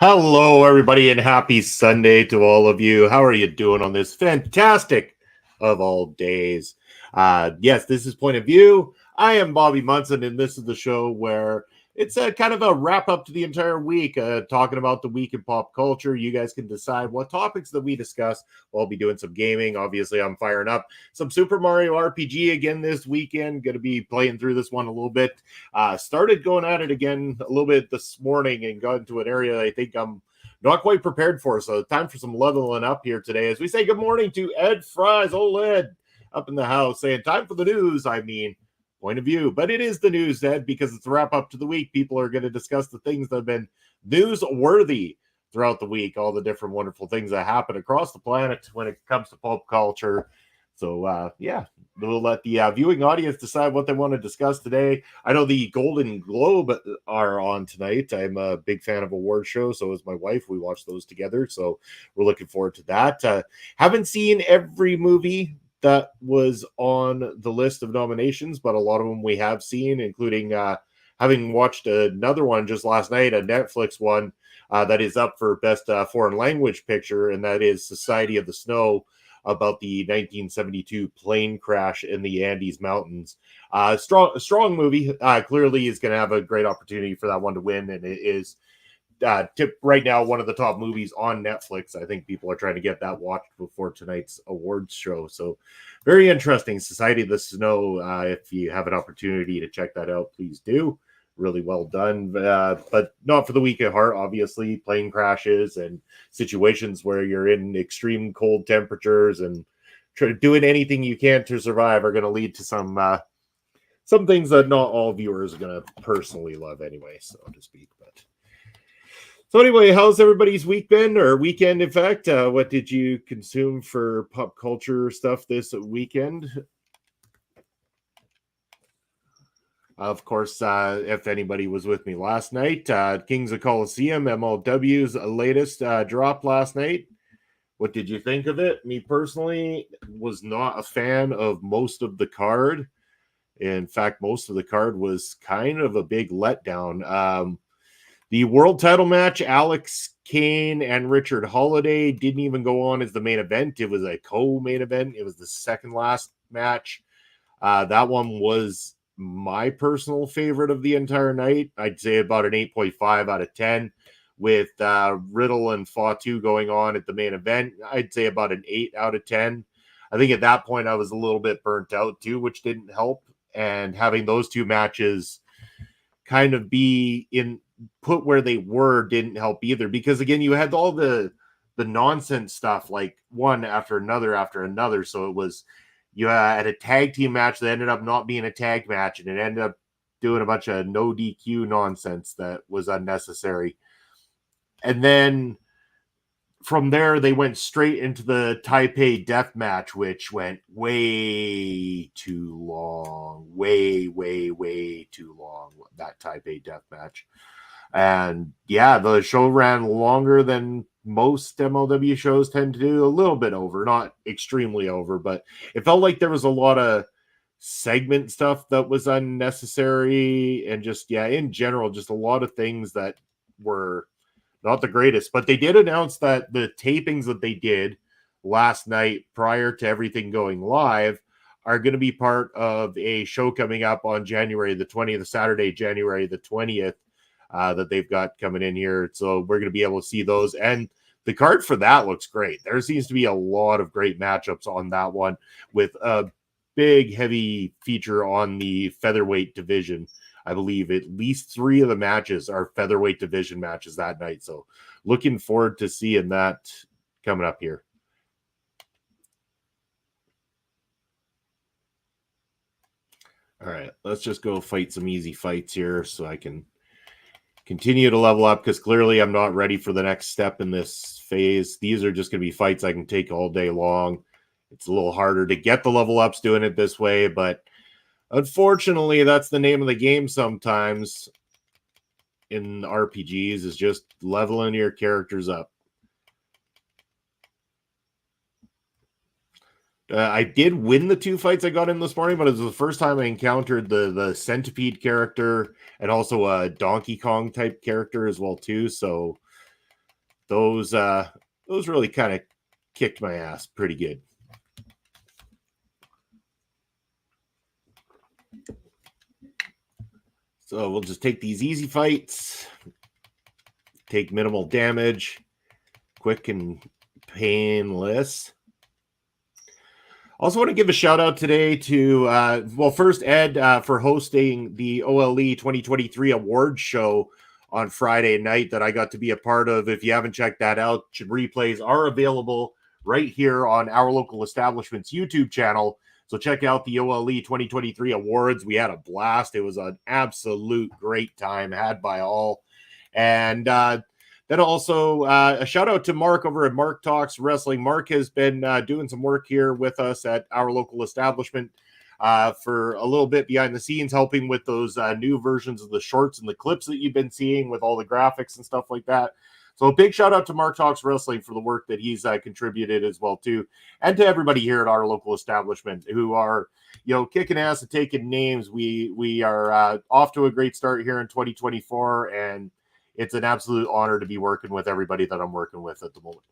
Hello, everybody, and happy Sunday to all of you. How are you doing on this fantastic of all days? Yes, this is Point of View. I am Bobby Munson, and this is the show where it's a kind of a wrap up to the entire week, talking about the week in pop culture. You guys can decide what topics that we discuss. I'll be doing some gaming. Obviously, I'm firing up some Super Mario RPG again this weekend. Going to be playing through this one a little bit. Started going at it again a little bit this morning and got into an area I think I'm not quite prepared for. So time for some leveling up here today as we say good morning to Ed Fries, old Ed, up in the house saying time for the news. Point of View, but it is the news, Ed, because it's a wrap up to the week. People are going to discuss the things that have been newsworthy throughout the week, all the different wonderful things that happen across the planet when it comes to pop culture. So, we'll let the viewing audience decide what they want to discuss today. I know the Golden Globe are on tonight. I'm a big fan of award shows, so is my wife. We watch those together, so we're looking forward to that. Haven't seen every movie that was on the list of nominations, but a lot of them we have seen, including having watched another one just last night, a Netflix one that is up for Best Foreign Language Picture, and that is Society of the Snow, about the 1972 plane crash in the Andes Mountains. Strong movie. Clearly is going to have a great opportunity for that one to win, and it is right now one of the top movies on Netflix. I think people are trying to get that watched before tonight's awards show. So very interesting. Society of the Snow. If you have an opportunity to check that out, please do. Really well done, but not for the weak at heart. Obviously, plane crashes and situations where you're in extreme cold temperatures and doing anything you can to survive are going to lead to some things that not all viewers are going to personally love anyway, so to speak. So anyway, how's everybody's week been, or weekend, in fact? What did you consume for pop culture stuff this weekend? Of course, if anybody was with me last night, Kings of Colosseum, MLW's latest drop last night. What did you think of it? Me personally was not a fan of most of the card. In fact, most of the card was kind of a big letdown. The world title match, Alex Kane and Richard Holiday, didn't even go on as the main event. It was a co-main event. It was the second last match. That one was my personal favorite of the entire night. I'd say about an 8.5 out of 10. With Riddle and Fatu going on at the main event, I'd say about an 8 out of 10. I think at that point I was a little bit burnt out too, which didn't help. And having those two matches kind of be put where they were didn't help either, because again, you had all the nonsense stuff, like one after another. So it was, you had a tag team match that ended up not being a tag match, and it ended up doing a bunch of no DQ nonsense that was unnecessary. And then from there, they went straight into the Taipei death match, which went way too long, way too long, that Taipei death match. And yeah, the show ran longer than most MLW shows tend to do, a little bit over, not extremely over, but it felt like there was a lot of segment stuff that was unnecessary, and just, in general, just a lot of things that were not the greatest. But they did announce that the tapings that they did last night prior to everything going live are going to be part of a show coming up on January the 20th, Saturday, January the 20th, that they've got coming in here. So we're going to be able to see those. And the card for that looks great. There seems to be a lot of great matchups on that one, with a big, heavy feature on the featherweight division. I believe at least 3 of the matches are featherweight division matches that night. So looking forward to seeing that coming up here. All right, let's just go fight some easy fights here so I can continue to level up, because clearly I'm not ready for the next step in this phase. These are just going to be fights I can take all day long. It's a little harder to get the level ups doing it this way, but unfortunately, that's the name of the game sometimes in RPGs, is just leveling your characters up. I did win the 2 fights I got in this morning, but it was the first time I encountered the centipede character and also a Donkey Kong type character as well too. So those really kind of kicked my ass pretty good. So we'll just take these easy fights, take minimal damage, quick and painless. Also want to give a shout out today to, well, first Ed for hosting the OLE 2023 awards show on Friday night that I got to be a part of. If you haven't checked that out, replays are available right here on Our Local Establishment's YouTube channel. So check out the OLE 2023 awards. We had a blast. It was an absolute great time had by all. And then also a shout out to Mark over at Mark Talks Wrestling. Mark has been doing some work here with us at Our Local Establishment for a little bit behind the scenes, helping with those new versions of the shorts and the clips that you've been seeing with all the graphics and stuff like that. So a big shout out to Mark Talks Wrestling for the work that he's contributed as well too, and to everybody here at Our Local Establishment who are, you know, kicking ass and taking names. We are off to a great start here in 2024, and it's an absolute honor to be working with everybody that I'm working with at the moment.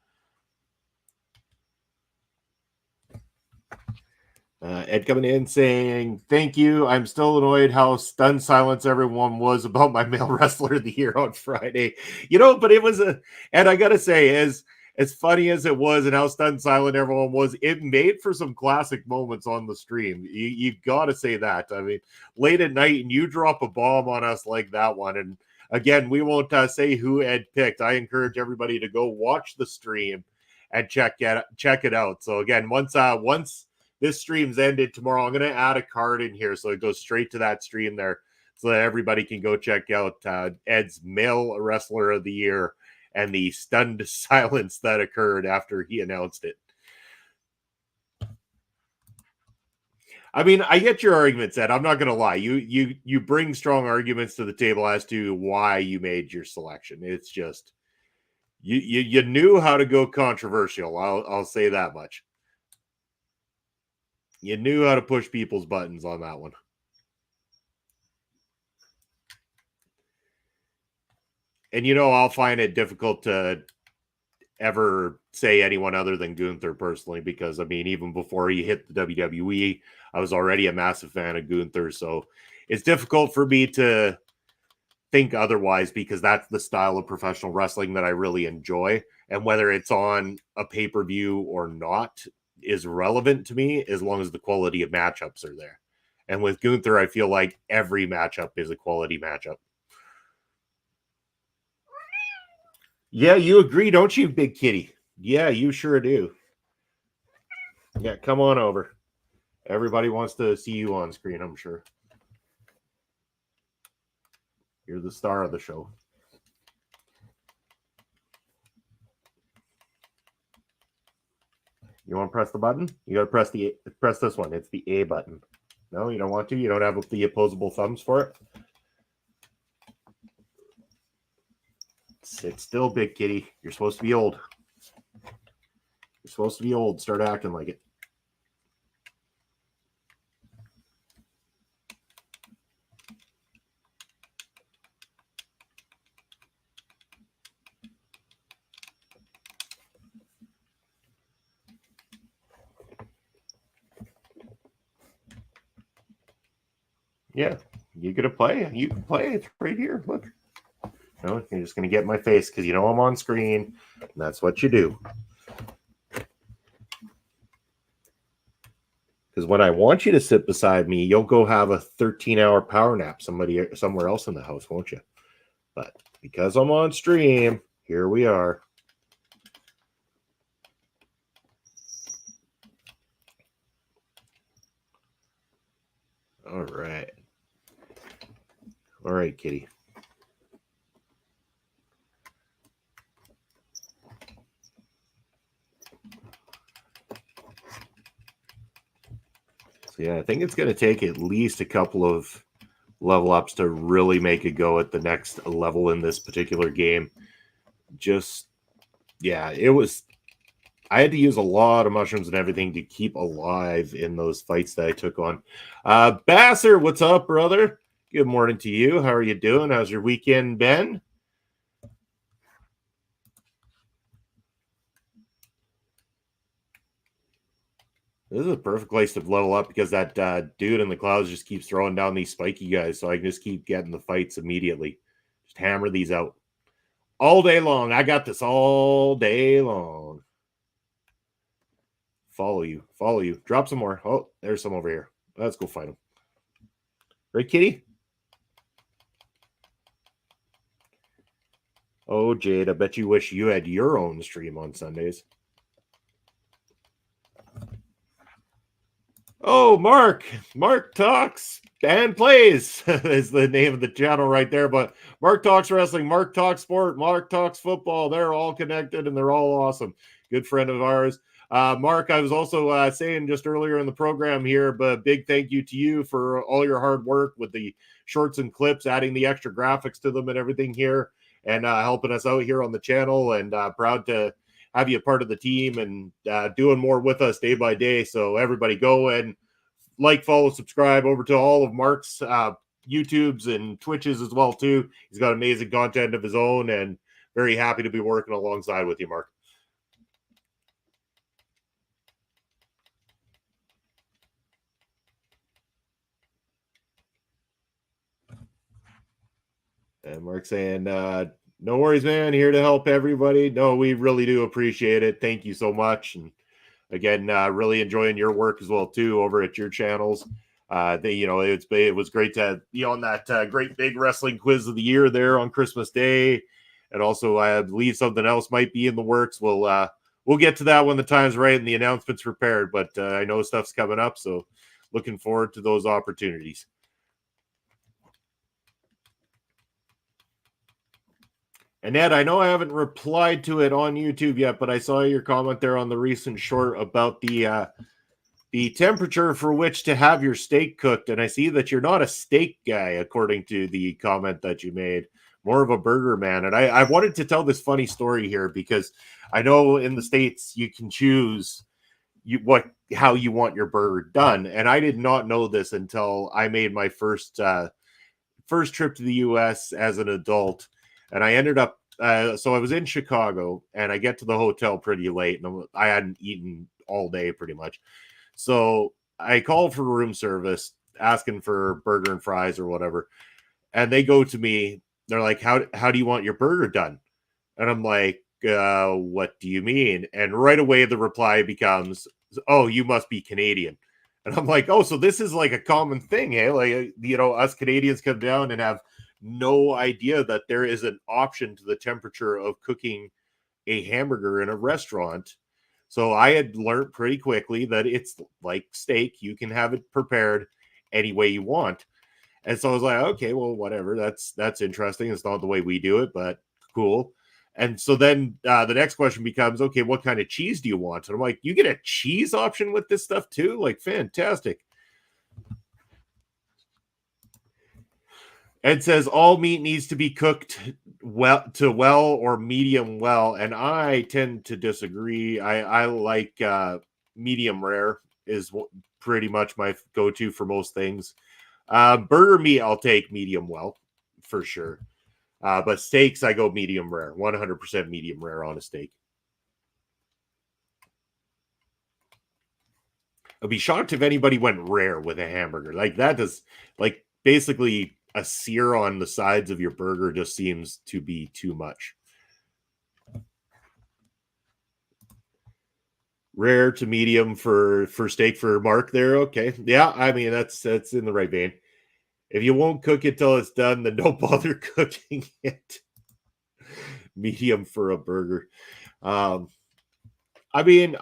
Ed coming in saying, thank you. I'm still annoyed how stunned silence everyone was about my male wrestler of the year on Friday. You know, but it was and I got to say, as funny as it was and how stunned silent everyone was, it made for some classic moments on the stream. You've got to say that. I mean, late at night and you drop a bomb on us like that one. And again, we won't say who Ed picked. I encourage everybody to go watch the stream and check it out. So again, once this stream's ended tomorrow, I'm going to add a card in here so it goes straight to that stream there so that everybody can go check out Ed's male wrestler of the year and the stunned silence that occurred after he announced it. I mean, I get your arguments, Ed. I'm not going to lie. You bring strong arguments to the table as to why you made your selection. It's just you knew how to go controversial. I'll say that much. You knew how to push people's buttons on that one. And, you know, I'll find it difficult to ever say anyone other than Gunther personally, because, I mean, even before he hit the WWE, I was already a massive fan of Gunther. So it's difficult for me to think otherwise because that's the style of professional wrestling that I really enjoy. And whether it's on a pay-per-view or not is relevant to me as long as the quality of matchups are there. And with Gunther, I feel like every matchup is a quality matchup. Yeah, you agree, don't you, big kitty? Yeah, you sure do. Yeah, come on over. Everybody wants to see you on screen, I'm sure. You're the star of the show. You want to press the button? You got to press this one. It's the A button. No, you don't want to? You don't have the opposable thumbs for it? Sit still, big kitty. You're supposed to be old. You're supposed to be old. Start acting like it. Yeah, you gonna play? You can play. It's right here. Look. No, you're just gonna get in my face because you know I'm on screen. And that's what you do. Because when I want you to sit beside me, you'll go have a 13-hour power nap somewhere else in the house, won't you? But because I'm on stream, here we are. All right. All right, kitty. So yeah, I think it's going to take at least a couple of level ups to really make it go at the next level in this particular game. Just, yeah, it was... I had to use a lot of mushrooms and everything to keep alive in those fights that I took on. Basser, what's up, brother? Good morning to you. How are you doing? How's your weekend been? This is a perfect place to level up because that dude in the clouds just keeps throwing down these spiky guys, so I can just keep getting the fights immediately. Just hammer these out all day long. I got this all day long. Follow you. Follow you. Drop some more. Oh, there's some over here. Let's go fight them. Right, kitty? Oh, Jade, I bet you wish you had your own stream on Sundays. Oh, Mark Talks and Plays is the name of the channel right there. But Mark Talks Wrestling, Mark Talks Sport, Mark Talks Football. They're all connected and they're all awesome. Good friend of ours. Mark, I was also saying just earlier in the program here, but big thank you to you for all your hard work with the shorts and clips, adding the extra graphics to them and everything here, and helping us out here on the channel. And proud to have you a part of the team and doing more with us day by day. So everybody go and like, follow, subscribe over to all of Mark's YouTubes and Twitches as well too. He's got amazing content of his own and very happy to be working alongside with you, Mark. And Mark saying, no worries, man. Here to help everybody. No, we really do appreciate it. Thank you so much. And again, really enjoying your work as well too over at your channels. It was great to be on that great big wrestling quiz of the year there on Christmas Day, and also I believe something else might be in the works. We'll get to that when the time's right and the announcement's prepared. But I know stuff's coming up, so looking forward to those opportunities. And Ed, I know I haven't replied to it on YouTube yet, but I saw your comment there on the recent short about the temperature for which to have your steak cooked. And I see that you're not a steak guy, according to the comment that you made, more of a burger man. And I wanted to tell this funny story here because I know in the States you can choose how you want your burger done. And I did not know this until I made my first trip to the US as an adult. And I ended up, so I was in Chicago and I get to the hotel pretty late and I hadn't eaten all day pretty much. So I called for room service asking for burger and fries or whatever. And they go to me, they're like, how do you want your burger done? And I'm like, what do you mean? And right away the reply becomes, oh, you must be Canadian. And I'm like, oh, so this is like a common thing, eh? Like, us Canadians come down and have no idea that there is an option to the temperature of cooking a hamburger in a restaurant. So I had learned pretty quickly that it's like steak. You can have it prepared any way you want. And so I was like, okay, well, whatever. That's interesting. It's not the way we do it, but cool. And so then the next question becomes, okay, what kind of cheese do you want? And I'm like, you get a cheese option with this stuff too? Like, fantastic. Ed says all meat needs to be cooked well or medium well, and I tend to disagree. I like medium rare is pretty much my go-to for most things. Burger meat I'll take medium well for sure, but steaks I go medium rare, 100% medium rare on a steak. I'd be shocked if anybody went rare with a hamburger. Like that does like basically a sear on the sides of your burger just seems to be too much. Rare to medium for steak for Mark there. Okay. Yeah, I mean that's in the right vein. If you won't cook it till it's done, then don't bother cooking it. Medium for a burger. I mean,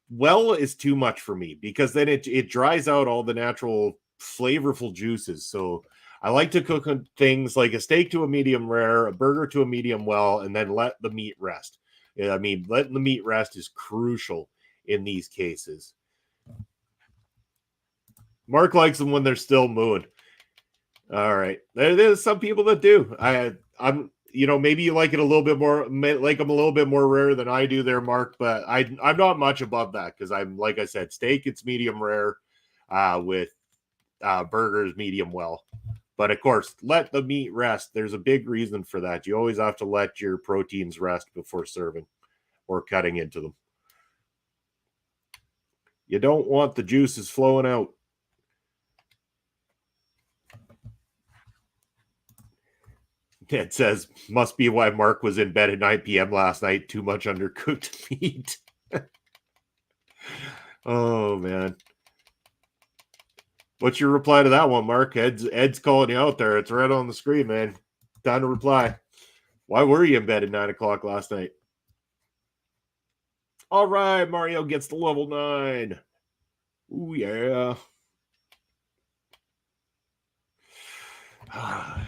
well is too much for me because then it dries out all the natural flavorful juices. So I like to cook things like a steak to a medium rare, a burger to a medium well, and then let the meat rest. I mean, letting the meat rest is crucial in these cases. Mark likes them when they're still mooing. All right. There's some people that do. I'm maybe you like it a little bit more, like them a little bit more rare than I do there, Mark, but I'm not much above that because I'm, like I said, steak, it's medium rare with burgers medium well. But of course, let the meat rest. There's a big reason for that. You always have to let your proteins rest before serving or cutting into them. You don't want the juices flowing out. It says, must be why Mark was in bed at 9 p.m. last night. Too much undercooked meat. Oh, man. What's your reply to that one, Mark? Ed's calling you out there. It's right on the screen, man. Time to reply. Why were you in bed at 9 o'clock last night? All right, Mario gets to level 9. Ooh, yeah.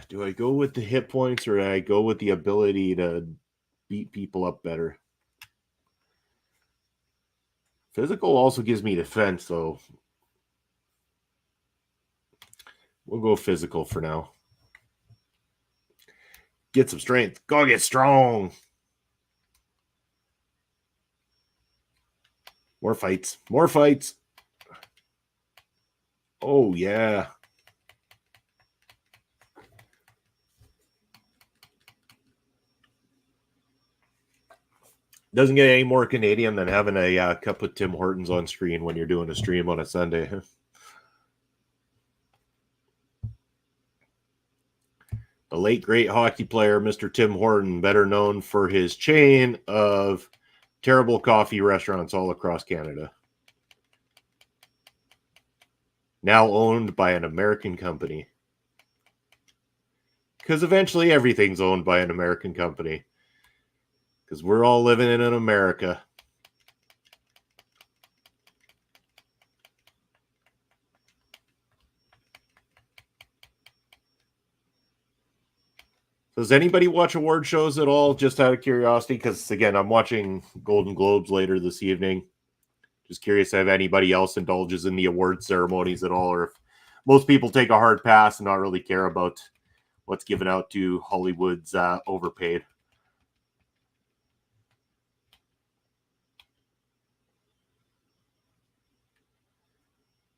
Do I go with the hit points or do I go with the ability to beat people up better? Physical also gives me defense, though. We'll go physical for now. Get some strength. Gotta get strong. More fights. More fights. Oh, yeah. Doesn't get any more Canadian than having a cup of Tim Hortons on screen when you're doing a stream on a Sunday. The late great hockey player, Mr. Tim Horton, better known for his chain of terrible coffee restaurants all across Canada. Now owned by an American company. Because eventually everything's owned by an American company. Because we're all living in America. Does anybody watch award shows at all, just out of curiosity? Because, again, I'm watching Golden Globes later this evening. Just curious if anybody else indulges in the award ceremonies at all, or if most people take a hard pass and not really care about what's given out to Hollywood's overpaid.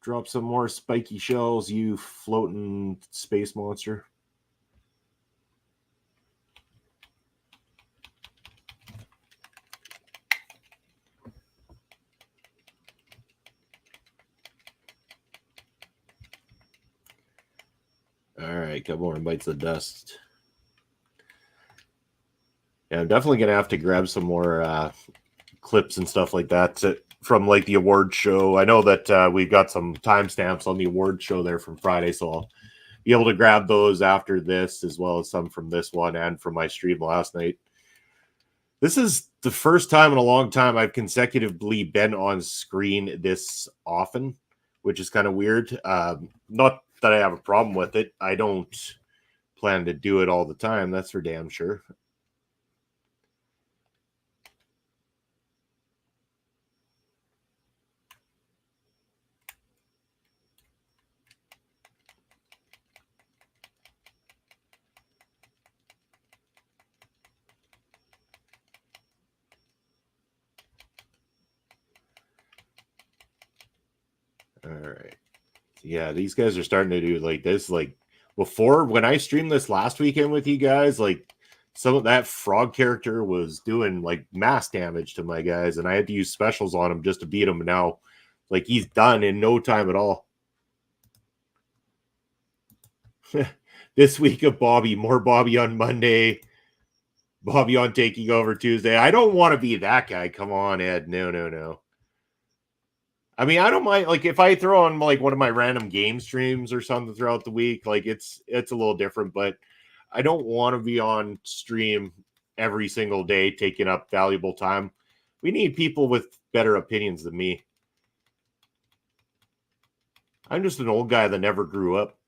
Drop some more spiky shells, you floating space monster. All right, couple more bites of dust. Yeah, I'm definitely going to have to grab some more clips and stuff like that from like the award show. I know that we've got some timestamps on the award show there from Friday, so I'll be able to grab those after this, as well as some from this one and from my stream last night. This is the first time in a long time I've consecutively been on screen this often, which is kind of weird. Not that I have a problem with it. I don't plan to do it all the time. That's for damn sure. All right. Yeah, these guys are starting to do like this. Like before, when I streamed this last weekend with you guys, like some of that frog character was doing like mass damage to my guys, and I had to use specials on him just to beat him. Now, like he's done in no time at all. This week of Bobby, more Bobby on Monday, Bobby on taking over Tuesday. I don't want to be that guy. Come on, Ed. No. I mean, I don't mind, like, if I throw on, like, one of my random game streams or something throughout the week, like, it's a little different, but I don't want to be on stream every single day taking up valuable time. We need people with better opinions than me. I'm just an old guy that never grew up.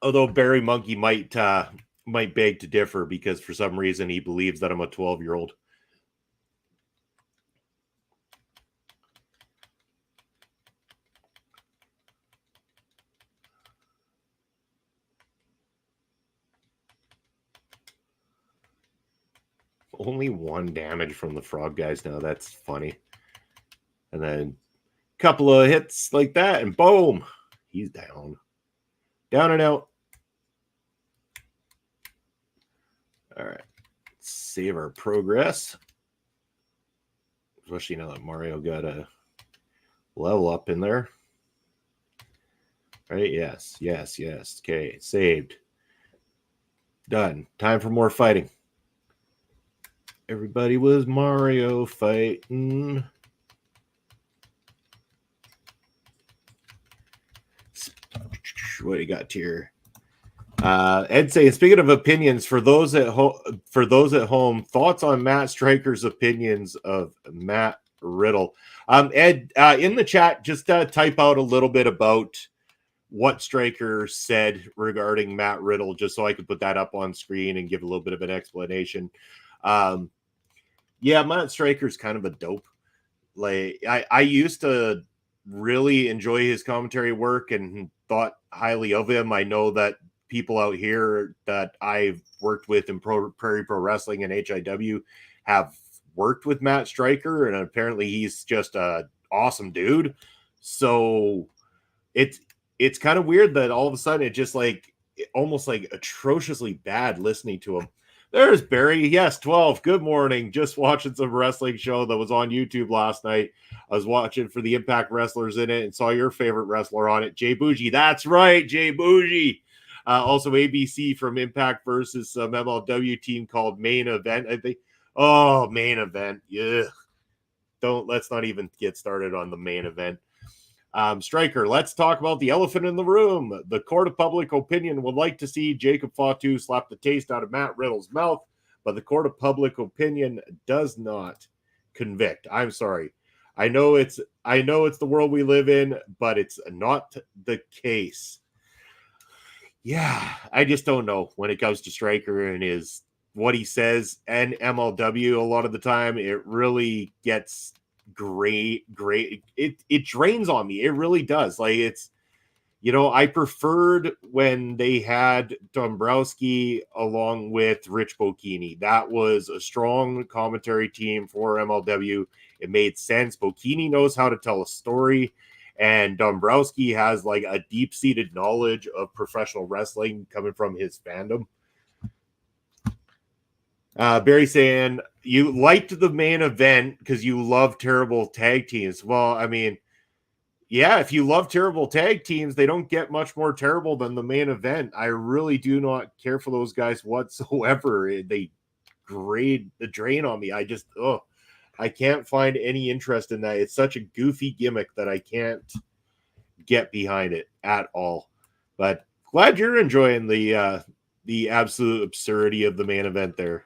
Although Barry Monkey might beg to differ because for some reason he believes that I'm a 12-year-old. Only 1 damage from the frog guys now. That's funny. And then a couple of hits like that, and boom, he's down. Down and out. All right. Save our progress. Especially now that Mario got a level up in there. Right? Yes. Okay, saved. Done. Time for more fighting. Everybody was Mario fighting. What do you got here? Ed saying, speaking of opinions, for those at home, thoughts on Matt Striker's opinions of Matt Riddle. Ed, in the chat, just type out a little bit about what Striker said regarding Matt Riddle, just so I could put that up on screen and give a little bit of an explanation. Yeah, Matt Striker's kind of a dope. Like I used to really enjoy his commentary work and thought highly of him. I know that people out here that I've worked with in Prairie Pro Wrestling and HIW have worked with Matt Striker, and apparently he's just a awesome dude. So it's kind of weird that all of a sudden it just like almost like atrociously bad listening to him. There's Barry. Yes, 12. Good morning. Just watching some wrestling show that was on YouTube last night. I was watching for the Impact wrestlers in it and saw your favorite wrestler on it, Jay Boujii. That's right, Jay Boujii. Also, ABC from Impact versus some MLW team called Main Event, I think. Oh, Main Event. Yeah. Let's not even get started on the Main Event. Striker, let's talk about the elephant in the room. The court of public opinion would like to see Jacob Fatu slap the taste out of Matt Riddle's mouth, but the court of public opinion does not convict. I'm sorry. I know it's the world we live in, but it's not the case. Yeah, I just don't know when it comes to Striker and what he says and MLW. A lot of the time, it really gets great. It drains on me. It really does. Like I preferred when they had Dombrowski along with Rich Bocchini. That was a strong commentary team for MLW. It made sense. Bocchini knows how to tell a story, and Dombrowski has like a deep-seated knowledge of professional wrestling coming from his fandom. Barry saying, you liked the Main Event because you love terrible tag teams. Well, I mean, yeah, if you love terrible tag teams, they don't get much more terrible than the Main Event. I really do not care for those guys whatsoever. They drain on me. I can't find any interest in that. It's such a goofy gimmick that I can't get behind it at all. But glad you're enjoying the absolute absurdity of the Main Event there.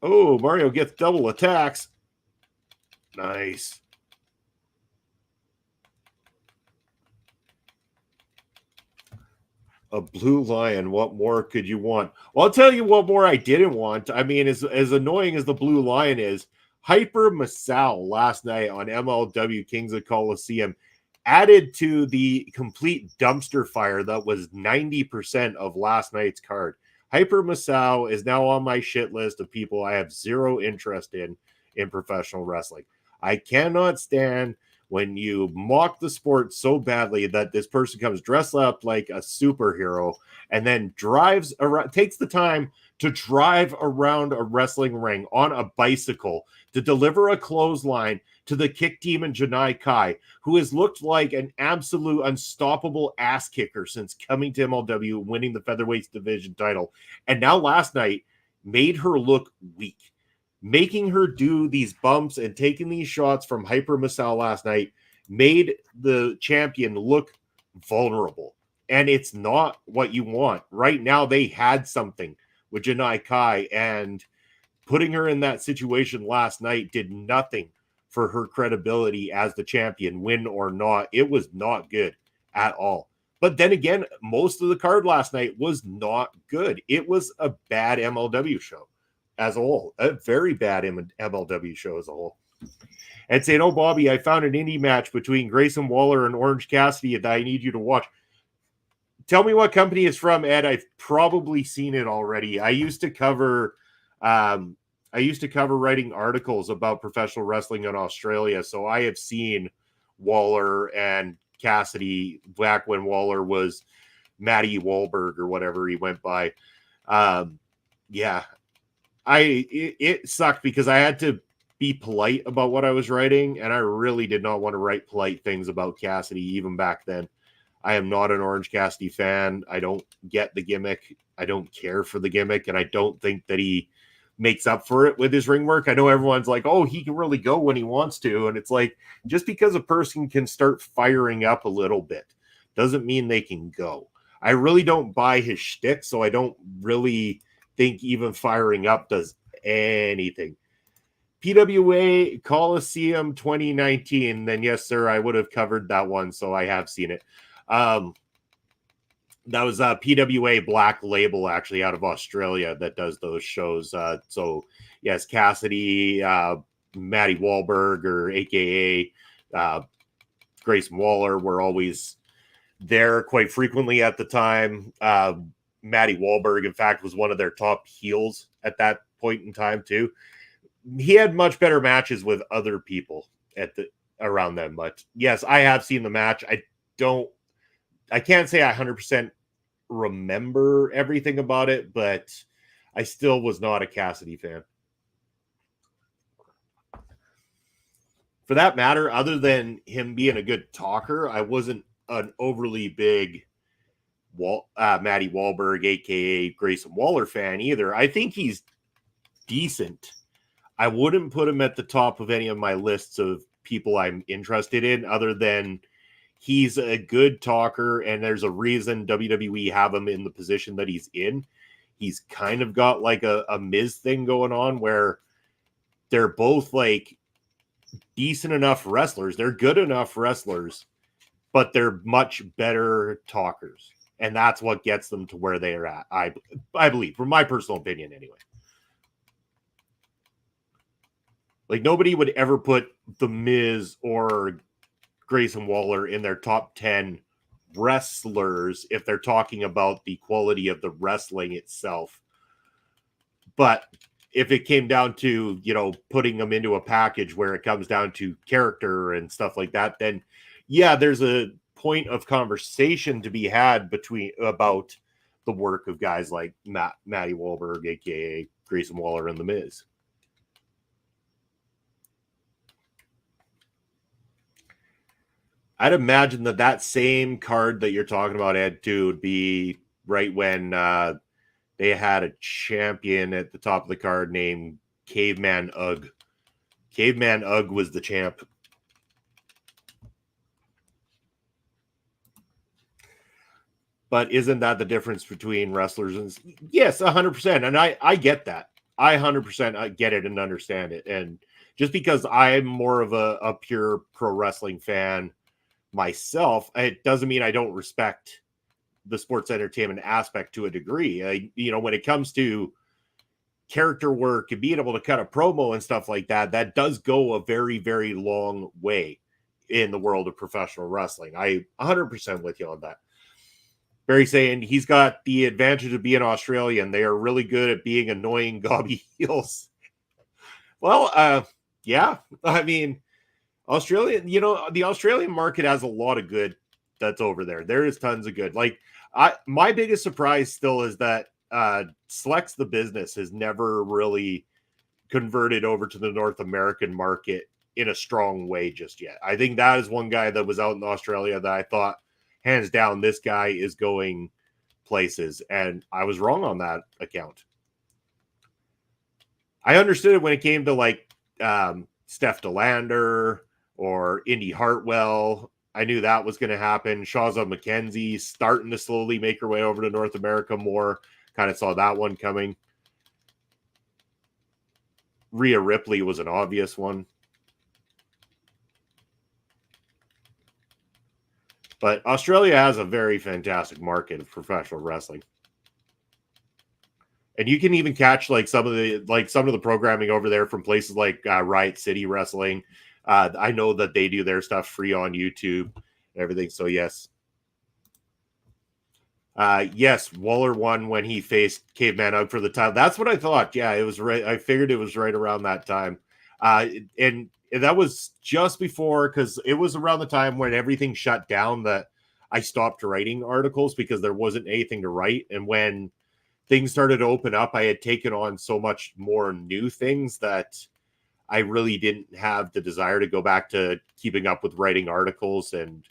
Oh, Mario gets double attacks. Nice. A blue lion. What more could you want? Well, I'll tell you what more I didn't want. I mean, as annoying as the blue lion is, Hyper Masao last night on MLW Kings of Colosseum added to the complete dumpster fire that was 90% of last night's card. Hyper Masao is now on my shit list of people I have zero interest in professional wrestling. I cannot stand when you mock the sport so badly that this person comes dressed up like a superhero and then drives around, takes the time to drive around a wrestling ring on a bicycle to deliver a clothesline to the kick demon Janai Kai, who has looked like an absolute unstoppable ass kicker since coming to MLW and winning the featherweight division title. And now last night made her look weak. Making her do these bumps and taking these shots from Hyper Masao last night made the champion look vulnerable. And it's not what you want. Right now, they had something with Janai Kai, and putting her in that situation last night did nothing for her credibility as the champion, win or not. It was not good at all. But then again, most of the card last night was not good. It was a bad MLW show as a whole, a very bad MLW show as a whole. And saying, oh, Bobby, I found an indie match between Grayson Waller and Orange Cassidy that I need you to watch. Tell me what company it's from, Ed. I've probably seen it already. I used to cover writing articles about professional wrestling in Australia, so I have seen Waller and Cassidy back when Waller was Matty Wahlberg or whatever he went by. Yeah. it sucked because I had to be polite about what I was writing, and I really did not want to write polite things about Cassidy even back then. I am not an Orange Cassidy fan. I don't get the gimmick. I don't care for the gimmick, and I don't think that he makes up for it with his ring work. I know everyone's like, oh, he can really go when he wants to, and it's like, just because a person can start firing up a little bit doesn't mean they can go. I really don't buy his shtick, so I don't really think even firing up does anything. PWA Colosseum 2019, then yes, sir, I would have covered that one, so I have seen it. That was PWA Black Label, actually, out of Australia, that does those shows. So yes, Cassidy, Matty Wahlberg, or AKA Grayson Waller, were always there quite frequently at the time. Matty Wahlberg, in fact, was one of their top heels at that point in time too. He had much better matches with other people around them, but yes, I have seen the match. I can't say I 100% remember everything about it, but I still was not a Cassidy fan. For that matter, other than him being a good talker, I wasn't an overly big Matty Wahlberg, aka Grayson Waller, fan either. I think he's decent. I wouldn't put him at the top of any of my lists of people I'm interested in, other than he's a good talker, and there's a reason WWE have him in the position that he's in. He's kind of got like a Miz thing going on where they're both like decent enough wrestlers. They're good enough wrestlers, but they're much better talkers. And that's what gets them to where they are at, I believe, from my personal opinion anyway. Like, nobody would ever put The Miz or Grayson Waller in their top 10 wrestlers if they're talking about the quality of the wrestling itself. But if it came down to, putting them into a package where it comes down to character and stuff like that, then yeah, there's a point of conversation to be had about the work of guys like Matty Wahlberg, aka Grayson Waller, and The Miz. I'd imagine that same card that you're talking about, Ed, too, would be right when they had a champion at the top of the card named Caveman Ugg. Caveman Ugg was the champ. But isn't that the difference between wrestlers? And yes, 100%. And I get that. I 100% get it and understand it. And just because I'm more of a pure pro wrestling fan myself, it doesn't mean I don't respect the sports entertainment aspect to a degree. When it comes to character work and being able to cut a promo and stuff like that, that does go a very, very long way in the world of professional wrestling. I 100% with you on that. Barry saying he's got the advantage of being Australian. They are really good at being annoying gobby heels. Well, yeah. I mean, Australia, the Australian market has a lot of good that's over there. There is tons of good. Like, my biggest surprise still is that Slex the Business has never really converted over to the North American market in a strong way just yet. I think that is one guy that was out in Australia that I thought, hands down, this guy is going places. And I was wrong on that account. I understood it when it came to like Steph DeLander or Indy Hartwell. I knew that was going to happen. Shawza McKenzie starting to slowly make her way over to North America more. Kind of saw that one coming. Rhea Ripley was an obvious one. But Australia has a very fantastic market of professional wrestling. And you can even catch some of the programming over there from places like Riot City Wrestling. I know that they do their stuff free on YouTube and everything. So yes. Yes, Waller won when he faced Caveman Ugg for the title. That's what I thought. Yeah, it was right. I figured it was right around that time. And that was just before, because it was around the time when everything shut down that I stopped writing articles because there wasn't anything to write. And when things started to open up, I had taken on so much more new things that I really didn't have the desire to go back to keeping up with writing articles and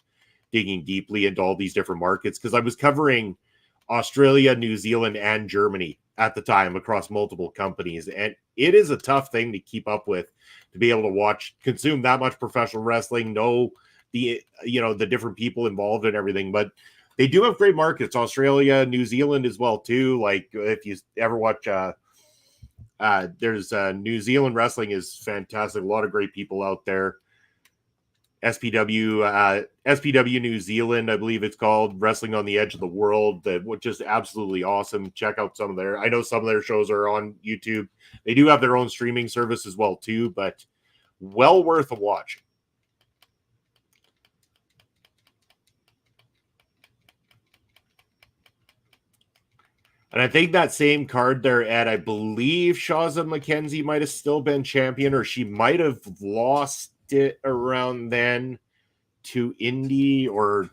digging deeply into all these different markets, because I was covering Australia, New Zealand, and Germany at the time across multiple companies. And it is a tough thing to keep up with, to be able to consume that much professional wrestling, know the different people involved and everything. But they do have great markets, Australia, New Zealand as well too. Like if you ever watch there's New Zealand wrestling is fantastic. A lot of great people out there. SPW New Zealand, I believe it's called, Wrestling on the Edge of the World, that was just absolutely awesome. Check out some of I know some of their shows are on YouTube. They do have their own streaming service as well too, but well worth a watch. And I think that same card there, Ed, I believe Shazza McKenzie might have still been champion, or she might have lost it around then to Indy or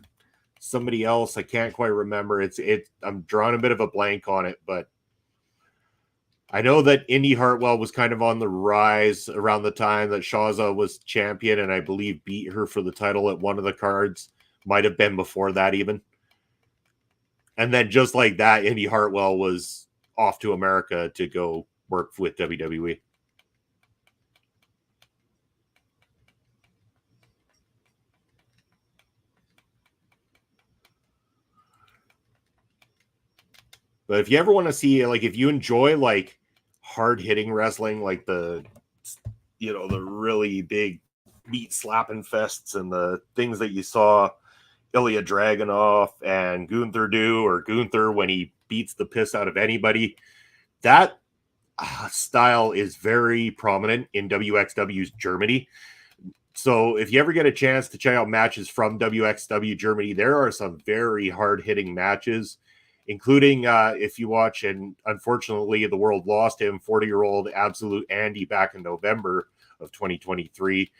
somebody else. I can't quite remember. I'm drawing a bit of a blank on it, but I know that Indy Hartwell was kind of on the rise around the time that Shazza was champion, and I believe beat her for the title at one of the cards. Might have been before that even. And then just like that, Indy Hartwell was off to America to go work with WWE. But if you ever want to see, like, if you enjoy like hard hitting wrestling, like the really big meat slapping fests and the things that you saw Ilya Dragunov and Gunther do, or Gunther when he beats the piss out of anybody, that style is very prominent in WXW's Germany. So if you ever get a chance to check out matches from WXW Germany, there are some very hard-hitting matches, including if you watch, and unfortunately the world lost him, 40-year-old Absolute Andy back in November of 2023.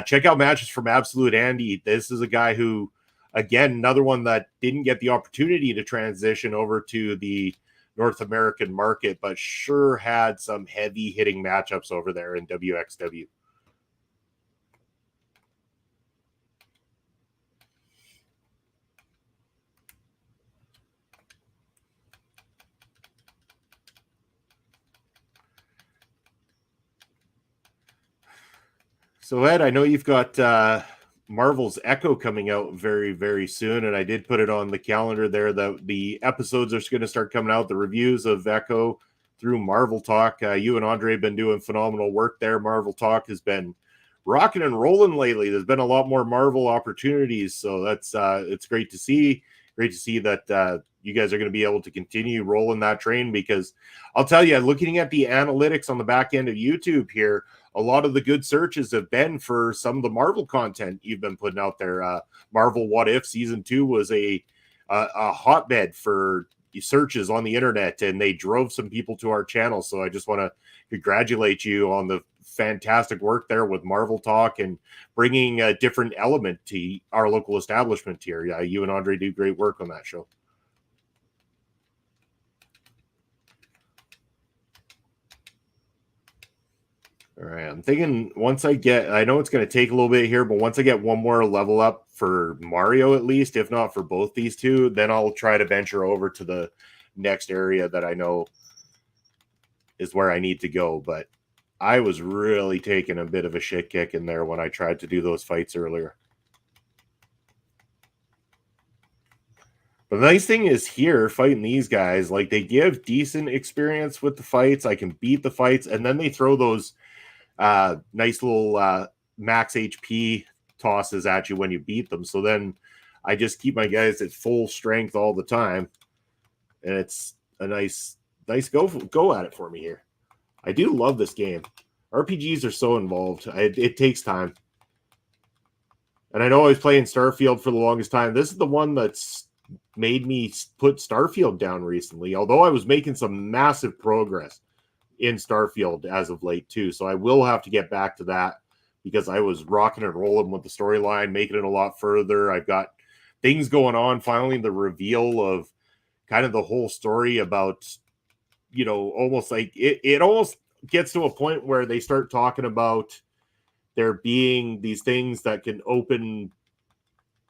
Check out matches from Absolute Andy. This is a guy who, again, another one that didn't get the opportunity to transition over to the North American market, but sure had some heavy hitting matchups over there in WXW. So Ed, I know you've got Marvel's Echo coming out very, very soon, and I did put it on the calendar there that the episodes are going to start coming out, the reviews of Echo through Marvel Talk. You and Andre have been doing phenomenal work there. Marvel Talk has been rocking and rolling lately. There's been a lot more Marvel opportunities, so that's it's great to see. Great to see that you guys are going to be able to continue rolling that train, because I'll tell you, looking at the analytics on the back end of YouTube here, a lot of the good searches have been for some of the Marvel content you've been putting out there. Marvel What If Season 2 was a hotbed for searches on the internet, and they drove some people to our channel. So I just want to congratulate you on the fantastic work there with Marvel Talk and bringing a different element to our local establishment here. You and Andre do great work on that show. All right, I'm thinking once I know it's going to take a little bit here, but once I get one more level up for Mario, at least, if not for both these two, then I'll try to venture over to the next area that I know is where I need to go. But I was really taking a bit of a shit kick in there when I tried to do those fights earlier. But the nice thing is here, fighting these guys, like, they give decent experience with the fights. I can beat the fights, and then they throw those nice little max HP tosses at you when you beat them. So then I just keep my guys at full strength all the time, and it's a nice go at it for me here. I do love this game. RPGs are so involved. It takes time. And I know I was playing Starfield for the longest time. This is the one that's made me put Starfield down recently, although I was making some massive progress in Starfield as of late too. So I will have to get back to that, because I was rocking and rolling with the storyline, making it a lot further. I've got things going on. Finally, the reveal of kind of the whole story about almost like it almost gets to a point where they start talking about there being these things that can open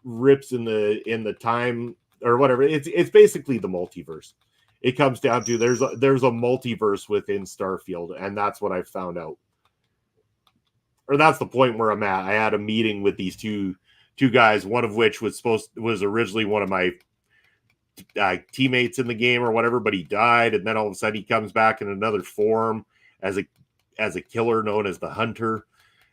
rips in the time or whatever. It's basically the multiverse. It comes down to there's a multiverse within Starfield, and that's what I found out. Or that's the point where I'm at. I had a meeting with these two guys, one of which was originally one of my teammates in the game or whatever, but he died, and then all of a sudden he comes back in another form as a killer known as the Hunter,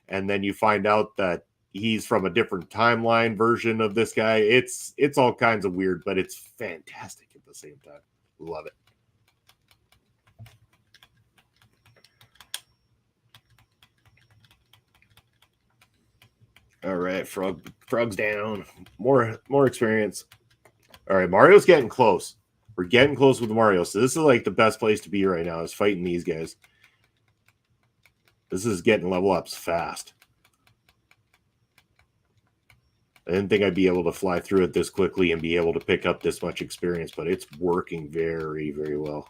and then you find out that he's from a different timeline version of this guy. It's all kinds of weird, but it's fantastic at the same time. Love it. All right, frog's down. More experience. All right, Mario's getting close. We're getting close with Mario. So this is like the best place to be right now, is fighting these guys. This is getting level ups fast. I didn't think I'd be able to fly through it this quickly and be able to pick up this much experience, but it's working very, very well.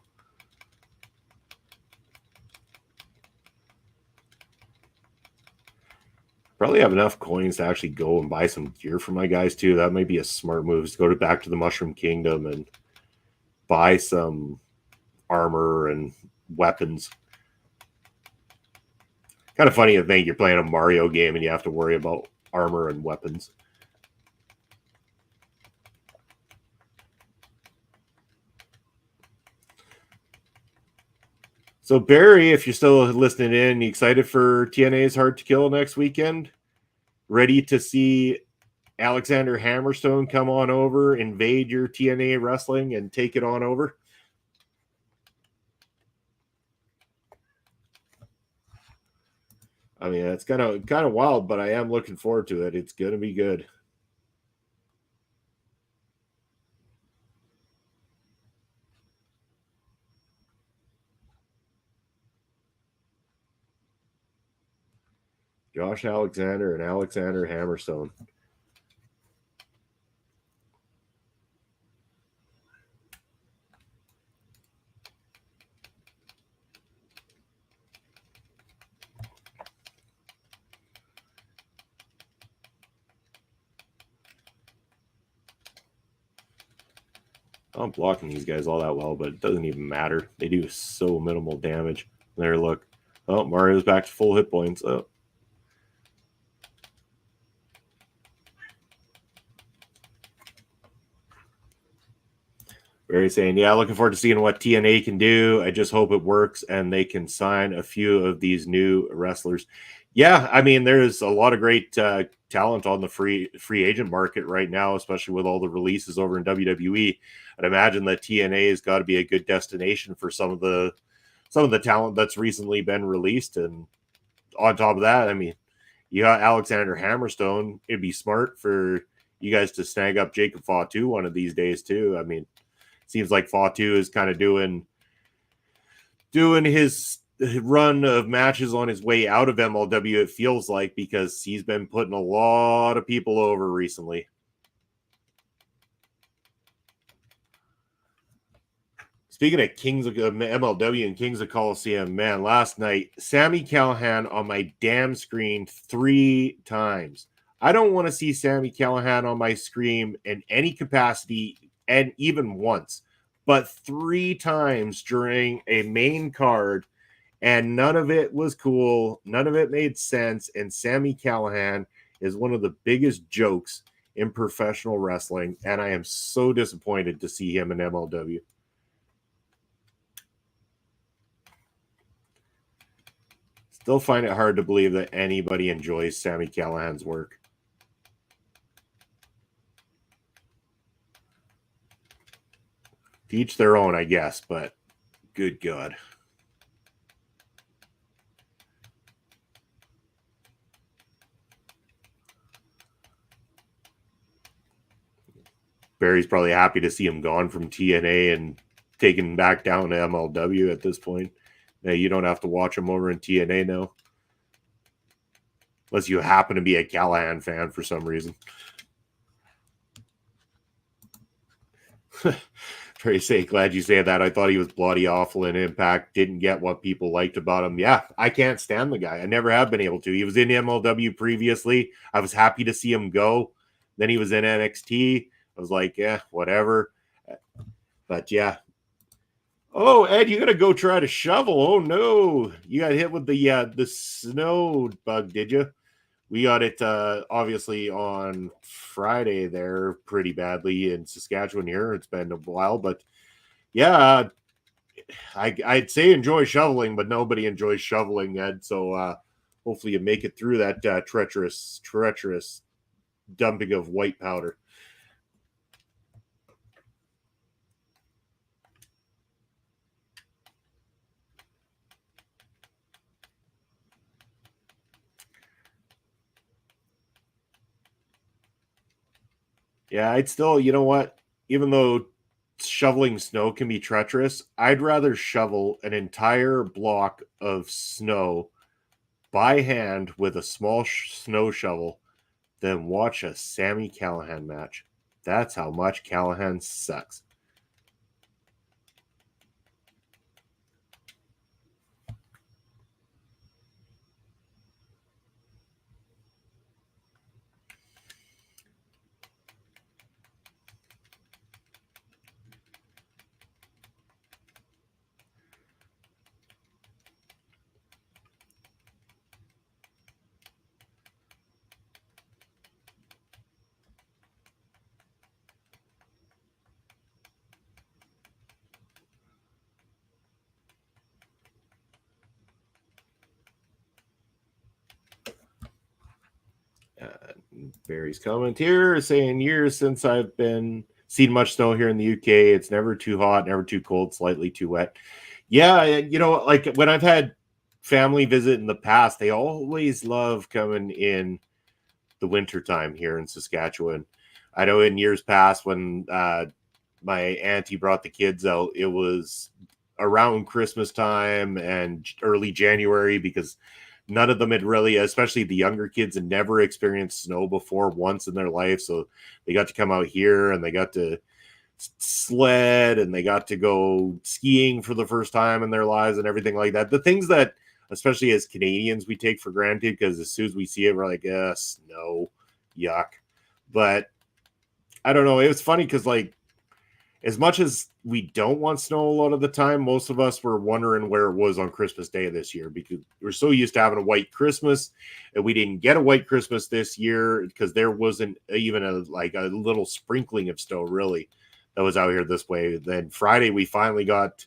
Probably have enough coins to actually go and buy some gear for my guys too. That might be a smart move, is go back to the Mushroom Kingdom and buy some armor and weapons. Kind of funny to think you're playing a Mario game and you have to worry about armor and weapons. So Barry, if you're still listening in, you excited for TNA's Hard to Kill next weekend? Ready to see Alexander Hammerstone come on over, invade your TNA wrestling, and take it on over? I mean, it's kind of wild, but I am looking forward to it. It's going to be good. Josh Alexander and Alexander Hammerstone. I'm blocking these guys all that well, but it doesn't even matter. They do so minimal damage. There, look. Oh, Mario's back to full hit points. Oh. Barry saying, yeah, looking forward to seeing what TNA can do. I just hope it works and they can sign a few of these new wrestlers. Yeah, I mean, there's a lot of great talent on the free agent market right now, especially with all the releases over in WWE. I'd imagine that TNA has got to be a good destination for some of the talent that's recently been released. And on top of that, I mean, you got Alexander Hammerstone. It'd be smart for you guys to snag up Jacob Fatu one of these days too. I mean, seems like Fatu is kind of doing his run of matches on his way out of MLW, it feels like, because he's been putting a lot of people over recently. Speaking of Kings of MLW and Kings of Colosseum, man, last night, Sami Callihan on my damn screen 3 times. I don't want to see Sami Callihan on my screen in any capacity, and even once, but 3 times during a main card, and none of it was cool. None of it made sense. And Sami Callihan is one of the biggest jokes in professional wrestling, and I am so disappointed to see him in MLW. Still find it hard to believe that anybody enjoys Sami Callihan's work. To each their own, I guess, but good God. Barry's probably happy to see him gone from TNA and taken back down to MLW at this point. Now, you don't have to watch him over in TNA now. Unless you happen to be a Callihan fan for some reason. Very say, glad you say that. I thought he was bloody awful in Impact. Didn't get what people liked about him. Yeah, I can't stand the guy. I never have been able to. He was in MLW previously. I was happy to see him go. Then he was in NXT. I was like, yeah, whatever. But yeah. Oh, Ed, you gotta go try to shovel. Oh no, you got hit with the snow bug, did you? We got it obviously on Friday there pretty badly in Saskatchewan here. It's been a while, but yeah, I'd say enjoy shoveling, but nobody enjoys shoveling, Ed. So hopefully you make it through that treacherous dumping of white powder. Yeah, I'd still, you know what? Even though shoveling snow can be treacherous, I'd rather shovel an entire block of snow by hand with a small snow shovel than watch a Sami Callihan match. That's how much Callihan sucks. Barry's comment here saying years since I've been seen much snow here in the UK. It's never too hot, never too cold, slightly too wet. Yeah, you know, like when I've had family visit in the past, they always love coming in the wintertime here in Saskatchewan. I know in years past when my auntie brought the kids out, it was around Christmas time and early January because none of them had really, especially the younger kids, had never experienced snow before once in their life. So they got to come out here and they got to sled and they got to go skiing for the first time in their lives and everything like that. The things that, especially as Canadians, we take for granted because as soon as we see it, we're like, snow, yuck. But I don't know. It was funny because, like, as much as we don't want snow a lot of the time, most of us were wondering where it was on Christmas Day this year because we're so used to having a white Christmas, and we didn't get a white Christmas this year because there wasn't even a little sprinkling of snow really that was out here this way. Then Friday we finally got,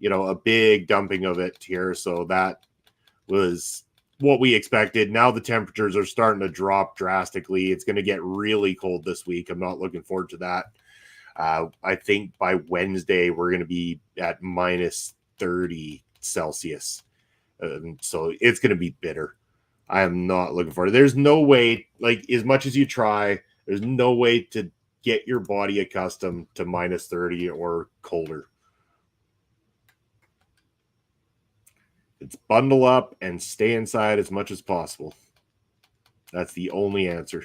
you know, a big dumping of it here, so that was what we expected. Now the temperatures are starting to drop drastically. It's going to get really cold this week. I'm not looking forward to that. I think by Wednesday, we're going to be at minus 30 Celsius. So it's going to be bitter. I am not looking forward. There's no way, like, as much as you try, there's no way to get your body accustomed to minus 30 or colder. It's bundle up and stay inside as much as possible. That's the only answer.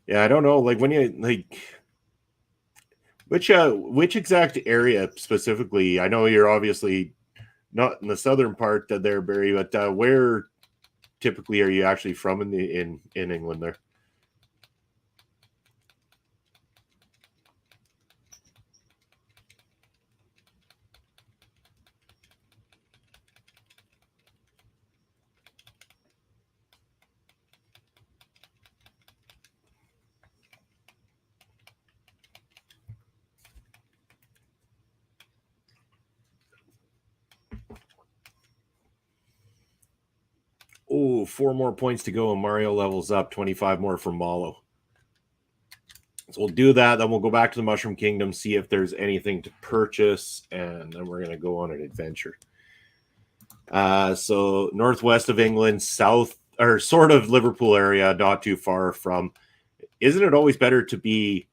Yeah, I don't know. Like when you like which exact area specifically? I know you're obviously not in the southern part there, Barry, but where typically are you actually from in England there? Oh, 4 more points to go, and Mario levels up. 25 more from Mallow. So we'll do that. Then we'll go back to the Mushroom Kingdom, see if there's anything to purchase, and then we're going to go on an adventure. So northwest of England, south or sort of Liverpool area, not too far from. Isn't it always better to be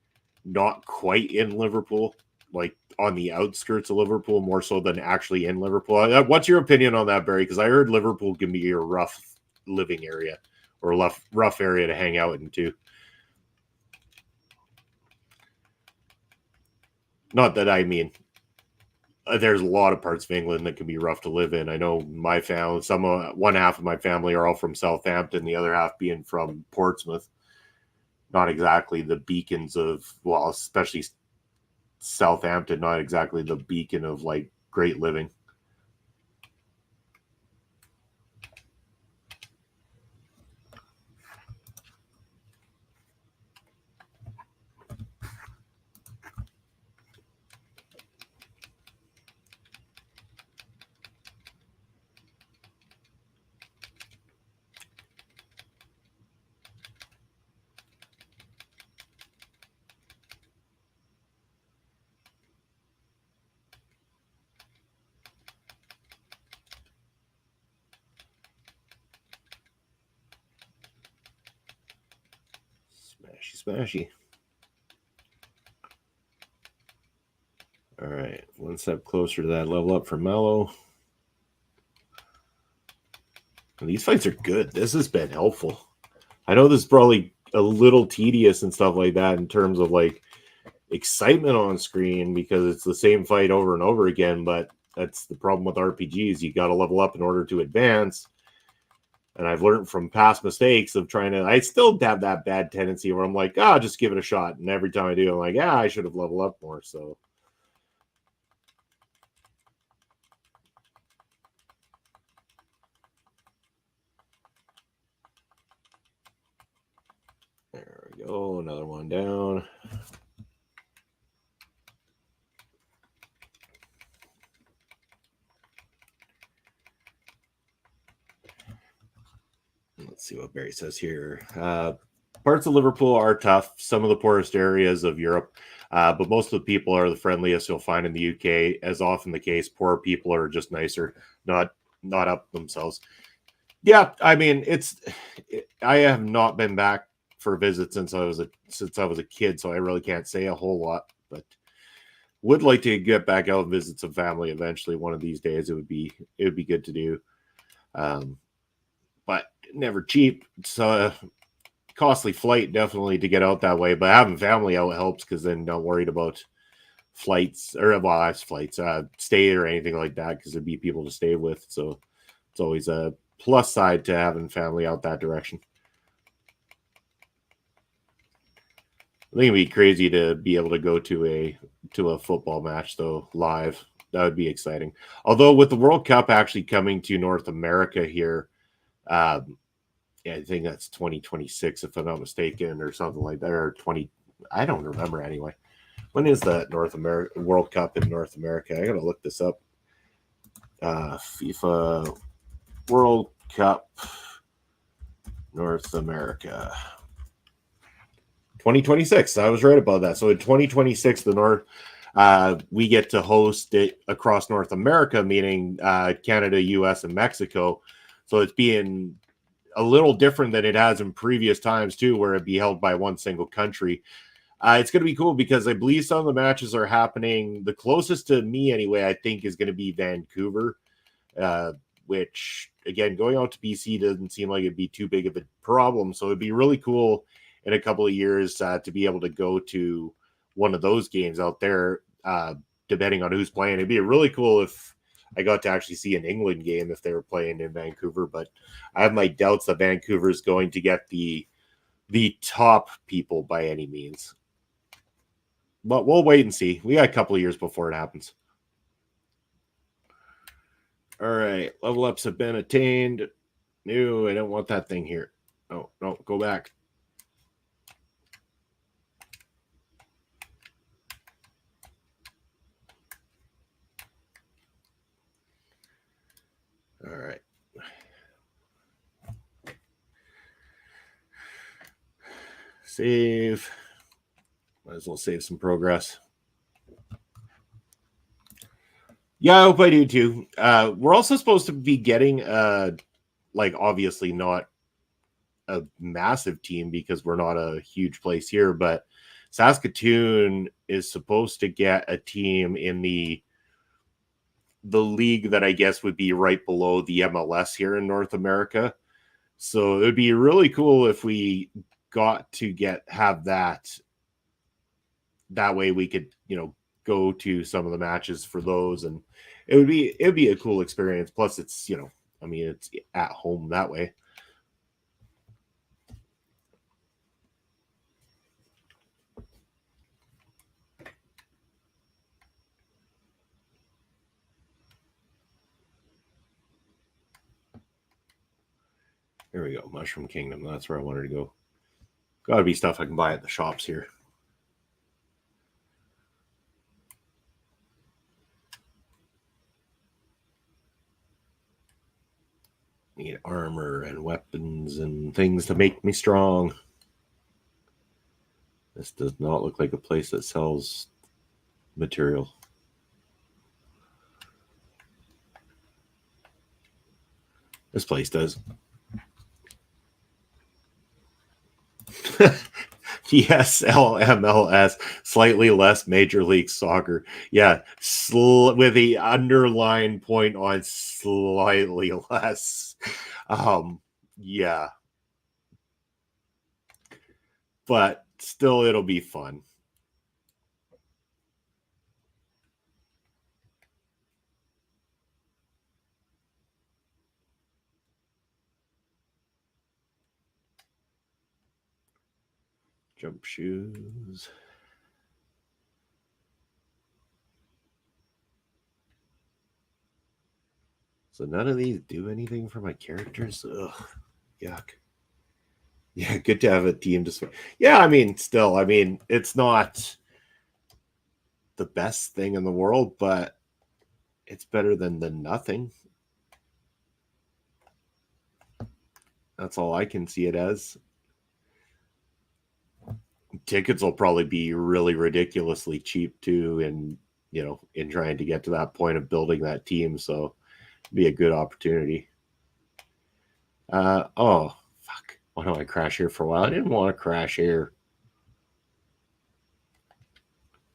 not quite in Liverpool, like on the outskirts of Liverpool, more so than actually in Liverpool? What's your opinion on that, Barry? Because I heard Liverpool can be a rough living area or a rough area to hang out in too. Not that I mean, there's a lot of parts of England that can be rough to live in. I know my family, one half of my family are all from Southampton, the other half being from Portsmouth. Not exactly the beacons of, well, especially Southampton, not exactly the beacon of like great living. Smashy. All right, one step closer to that level up for Mallow. And these fights are good. This has been helpful. I know this is probably a little tedious and stuff like that in terms of like excitement on screen because it's the same fight over and over again, but that's the problem with RPGs. You got to level up in order to advance. And I've learned from past mistakes of trying to, I still have that bad tendency where I'm like, just give it a shot. And every time I do, I'm like, I should have leveled up more. So there we go. Another one down. Let's see what Barry says here. Parts of Liverpool are tough. Some of the poorest areas of Europe, but most of the people are the friendliest you'll find in the UK. As often the case, poor people are just nicer, not up themselves. Yeah, I mean, I have not been back for a visit since I was a kid, so I really can't say a whole lot. But would like to get back out and visit some family eventually. One of these days, it would be good to do. But never cheap. It's a costly flight definitely to get out that way. But having family out helps because then not worried about flights stay or anything like that because there'd be people to stay with. So it's always a plus side to having family out that direction. I think it'd be crazy to be able to go to a football match though live. That would be exciting. Although with the World Cup actually coming to North America here, I think that's 2026 if I'm not mistaken, or something like that, or 20. I don't remember anyway. When is the World Cup in North America? I gotta look this up. FIFA World Cup North America 2026. I was right about that. So in 2026, we get to host it across North America, meaning Canada, US, and Mexico. So it's being a little different than it has in previous times too, where it'd be held by one single country. It's going to be cool because I believe some of the matches are happening. The closest to me, anyway, I think is going to be Vancouver, which again, going out to BC doesn't seem like it'd be too big of a problem. So it'd be really cool in a couple of years to be able to go to one of those games out there, depending on who's playing. It'd be really cool if I got to actually see an England game if they were playing in Vancouver, but I have my doubts that Vancouver is going to get the top people by any means. But we'll wait and see. We got a couple of years before it happens. All right, level ups have been attained. No, I don't want that thing here. No, go back. All right. Save. Might as well save some progress. Yeah, I hope I do too. We're also supposed to be getting, like, obviously not a massive team because we're not a huge place here, but Saskatoon is supposed to get a team in the league that I guess would be right below the MLS here in North America. So it would be really cool if we got to have that. That way we could, go to some of the matches for those, and it'd be a cool experience. Plus it's, it's at home that way. There we go. Mushroom Kingdom. That's where I wanted to go. Gotta be stuff I can buy at the shops here. Need armor and weapons and things to make me strong. This does not look like a place that sells material. This place does. Yes, MLS, slightly less Major League Soccer. Yeah, with the underline point on slightly less. Yeah. But still, it'll be fun. Jump shoes. So none of these do anything for my characters? Ugh, yuck. Yeah, good to have a team to swing. Yeah, still, it's not the best thing in the world, but it's better than nothing. That's all I can see it as. Tickets will probably be really ridiculously cheap too, and in trying to get to that point of building that team, so it'd be a good opportunity. Oh fuck, why don't I crash here for a while? I didn't want to crash here.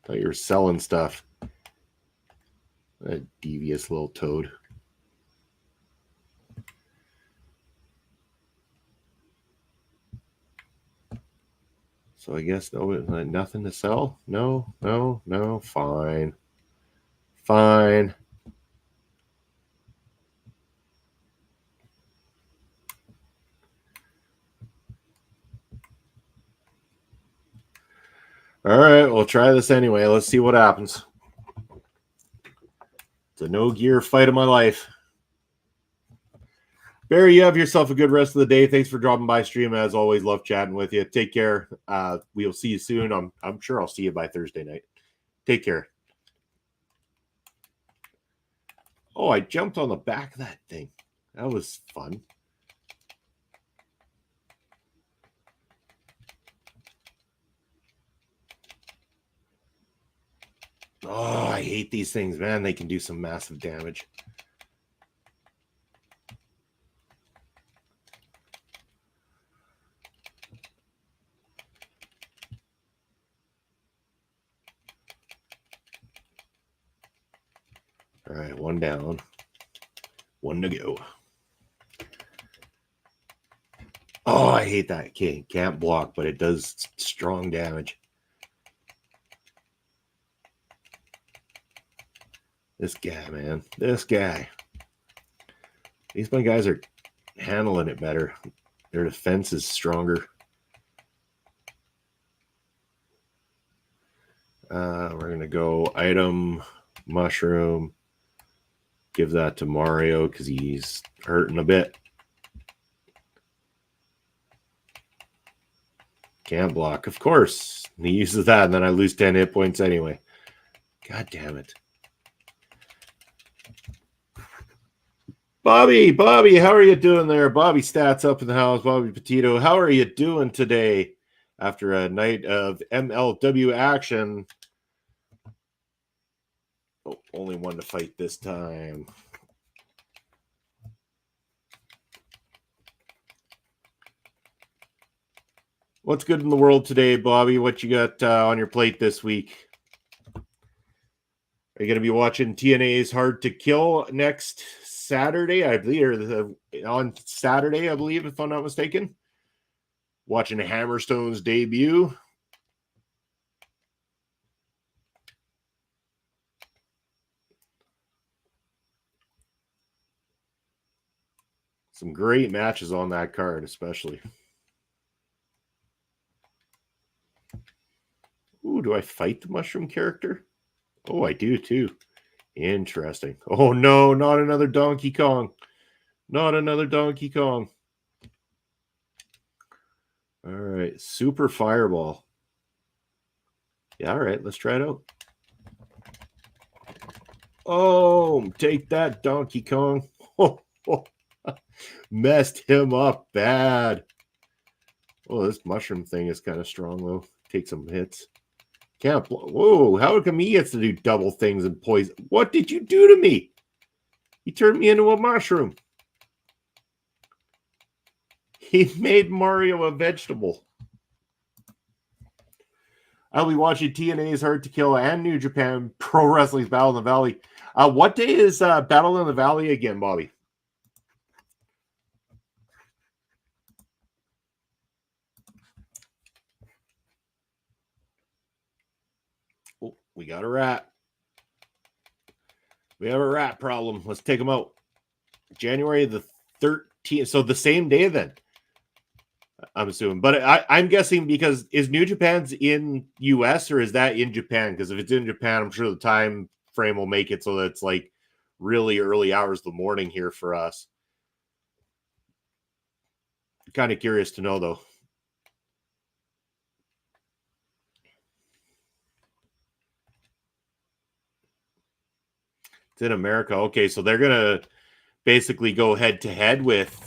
Thought you were selling stuff. A devious little toad. So I guess nothing to sell? No, fine. Fine. All right, we'll try this anyway. Let's see what happens. It's a no gear fight of my life. Barry, you have yourself a good rest of the day. Thanks for dropping by stream. As always, love chatting with you. Take care. We'll see you soon. I'm sure I'll see you by Thursday night. Take care. Oh, I jumped on the back of that thing. That was fun. Oh, I hate these things, man. They can do some massive damage. All right, one down. One to go. Oh, I hate that. Can't block, but it does strong damage. This guy, man. This guy. These my guys are handling it better. Their defense is stronger. We're going to go item, mushroom. Give that to Mario because he's hurting a bit. Can't block, of course. He uses that, and then I lose 10 hit points anyway. God damn it. Bobby, how are you doing there? Bobby Stats up in the house. Bobby Petito, how are you doing today? after a night of MLW action. Oh, only one to fight this time. What's good in the world today, Bobby? What you got on your plate this week? Are you going to be watching TNA's Hard to Kill next Saturday, I believe, or on Saturday, I believe, if I'm not mistaken? Watching Hammerstone's debut. Some great matches on that card, especially. Ooh, do I fight the mushroom character? Oh, I do too. Interesting. Oh no, not another Donkey Kong. Not another Donkey Kong. All right, Super Fireball. Yeah, all right, let's try it out. Oh, take that, Donkey Kong. Oh, messed him up bad. Oh, this mushroom thing is kind of strong, though. Take some hits. Can't. Whoa, how come he gets to do double things and poison? What did you do to me? He turned me into a mushroom. He made Mario a vegetable. I'll be watching TNA's Hard to Kill and New Japan Pro Wrestling's Battle in the Valley. What day is Battle in the Valley again, Bobby? Oh, we got a rat. We have a rat problem. Let's take him out. January the 13th. So the same day then, I'm assuming. But I'm guessing because is New Japan's in US or is that in Japan? Because if it's in Japan, I'm sure the time frame will make it so that it's like really early hours of the morning here for us. Kind of curious to know, though. It's in America. Okay, so they're gonna basically go head to head with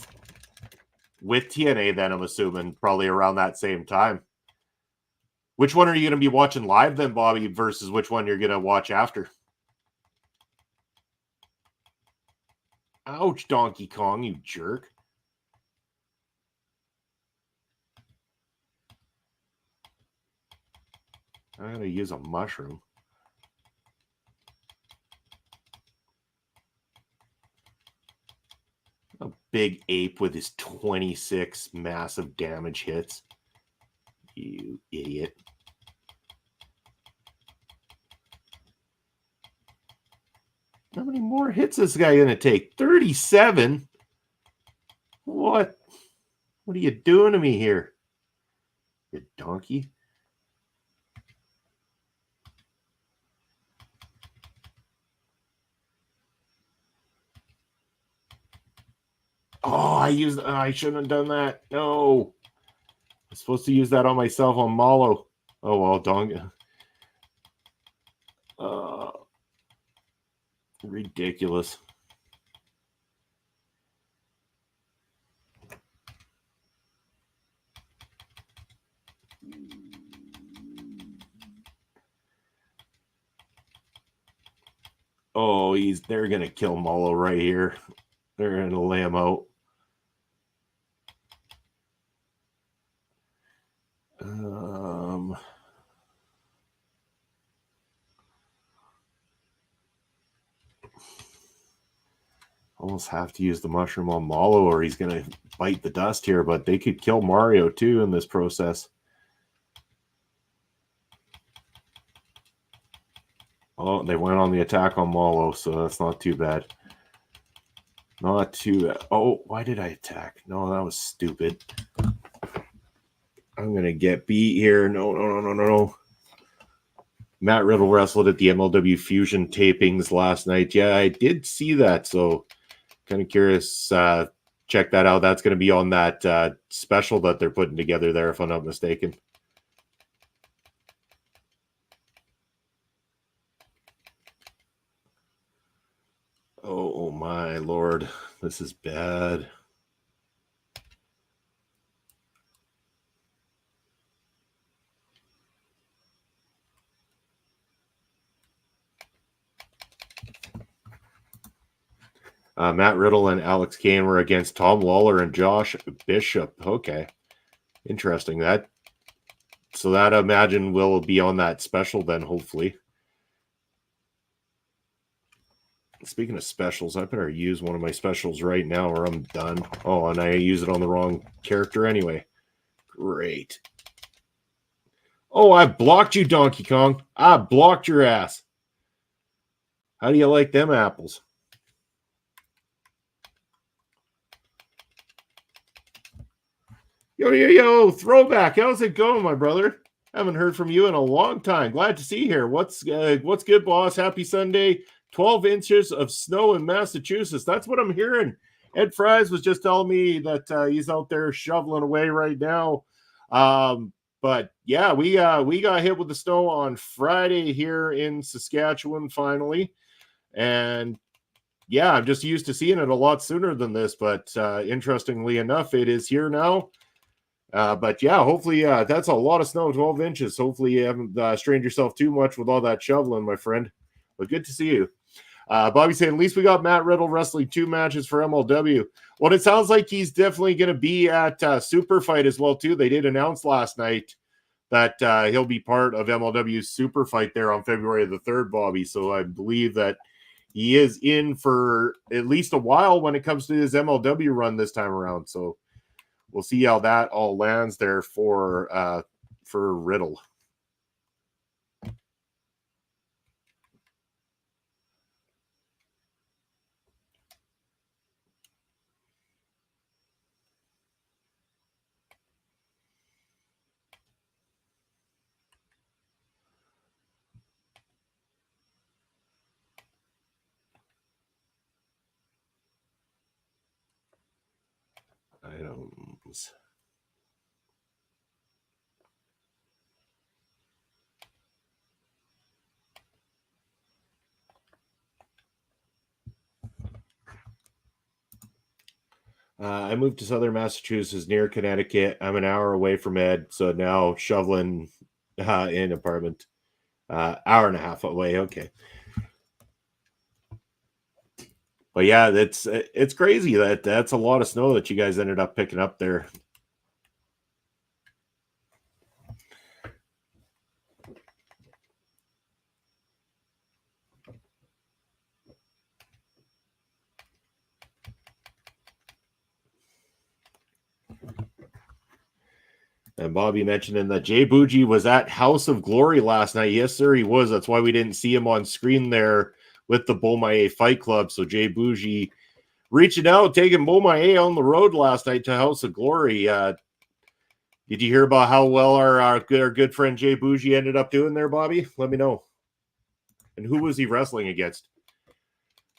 TNA then, I'm assuming, probably around that same time. Which one are you going to be watching live then, Bobby, versus which one you're going to watch after? Ouch, Donkey Kong, you jerk. I'm going to use a mushroom. A big ape with his 26 massive damage hits. You idiot. How many more hits is this guy going to take? 37? What? What are you doing to me here? You donkey. Oh, I shouldn't have done that. No. I'm supposed to use that on myself on Mallow. Oh, well, dong. Ridiculous. Oh, they're going to kill Mallow right here. They're going to lay him out. Almost have to use the mushroom on Mallow or he's going to bite the dust here, but they could kill Mario too in this process. Oh, they went on the attack on Mallow, so that's not too bad. Not too bad. Oh, why did I attack? No, that was stupid. I'm going to get beat here. No. Matt Riddle wrestled at the MLW Fusion tapings last night. Yeah, I did see that, so kind of curious. Check that out. That's going to be on that special that they're putting together there, if I'm not mistaken. Oh my Lord. This is bad. Matt Riddle and Alex Kane were against Tom Lawler and Josh Bishop. Okay. Interesting. So that, I imagine, will be on that special then, hopefully. Speaking of specials, I better use one of my specials right now or I'm done. Oh, and I use it on the wrong character anyway. Great. Oh, I blocked you, Donkey Kong. I blocked your ass. How do you like them apples? Yo, Throwback. How's it going, my brother? Haven't heard from you in a long time. Glad to see you here. What's good, boss? Happy Sunday. 12 inches of snow in Massachusetts. That's what I'm hearing. Ed Fries was just telling me that he's out there shoveling away right now. But yeah, we got hit with the snow on Friday here in Saskatchewan finally. And yeah, I'm just used to seeing it a lot sooner than this. But interestingly enough, it is here now. But yeah, hopefully that's a lot of snow, 12 inches. Hopefully you haven't strained yourself too much with all that shoveling, my friend. But good to see you. Bobby saying, at least we got Matt Riddle wrestling 2 matches for MLW. Well, it sounds like he's definitely going to be at Super Fight as well, too. They did announce last night that he'll be part of MLW's Super Fight there on February the 3rd, Bobby. So I believe that he is in for at least a while when it comes to his MLW run this time around. So we'll see how that all lands there for Riddle. Items. I moved to southern Massachusetts near Connecticut. I'm an hour away from Ed, so now shoveling in apartment. Hour and a half away. Okay. But yeah, it's crazy that's a lot of snow that you guys ended up picking up there. And Bobby mentioning that Jay Boujii was at House of Glory last night. Yes, sir, he was. That's why we didn't see him on screen there with the Boujii Fight Club. So Jay Boujii reaching out, taking Boujii on the road last night to House of Glory. Did you hear about how well our good friend Jay Boujii ended up doing there, Bobby? Let me know. And who was he wrestling against?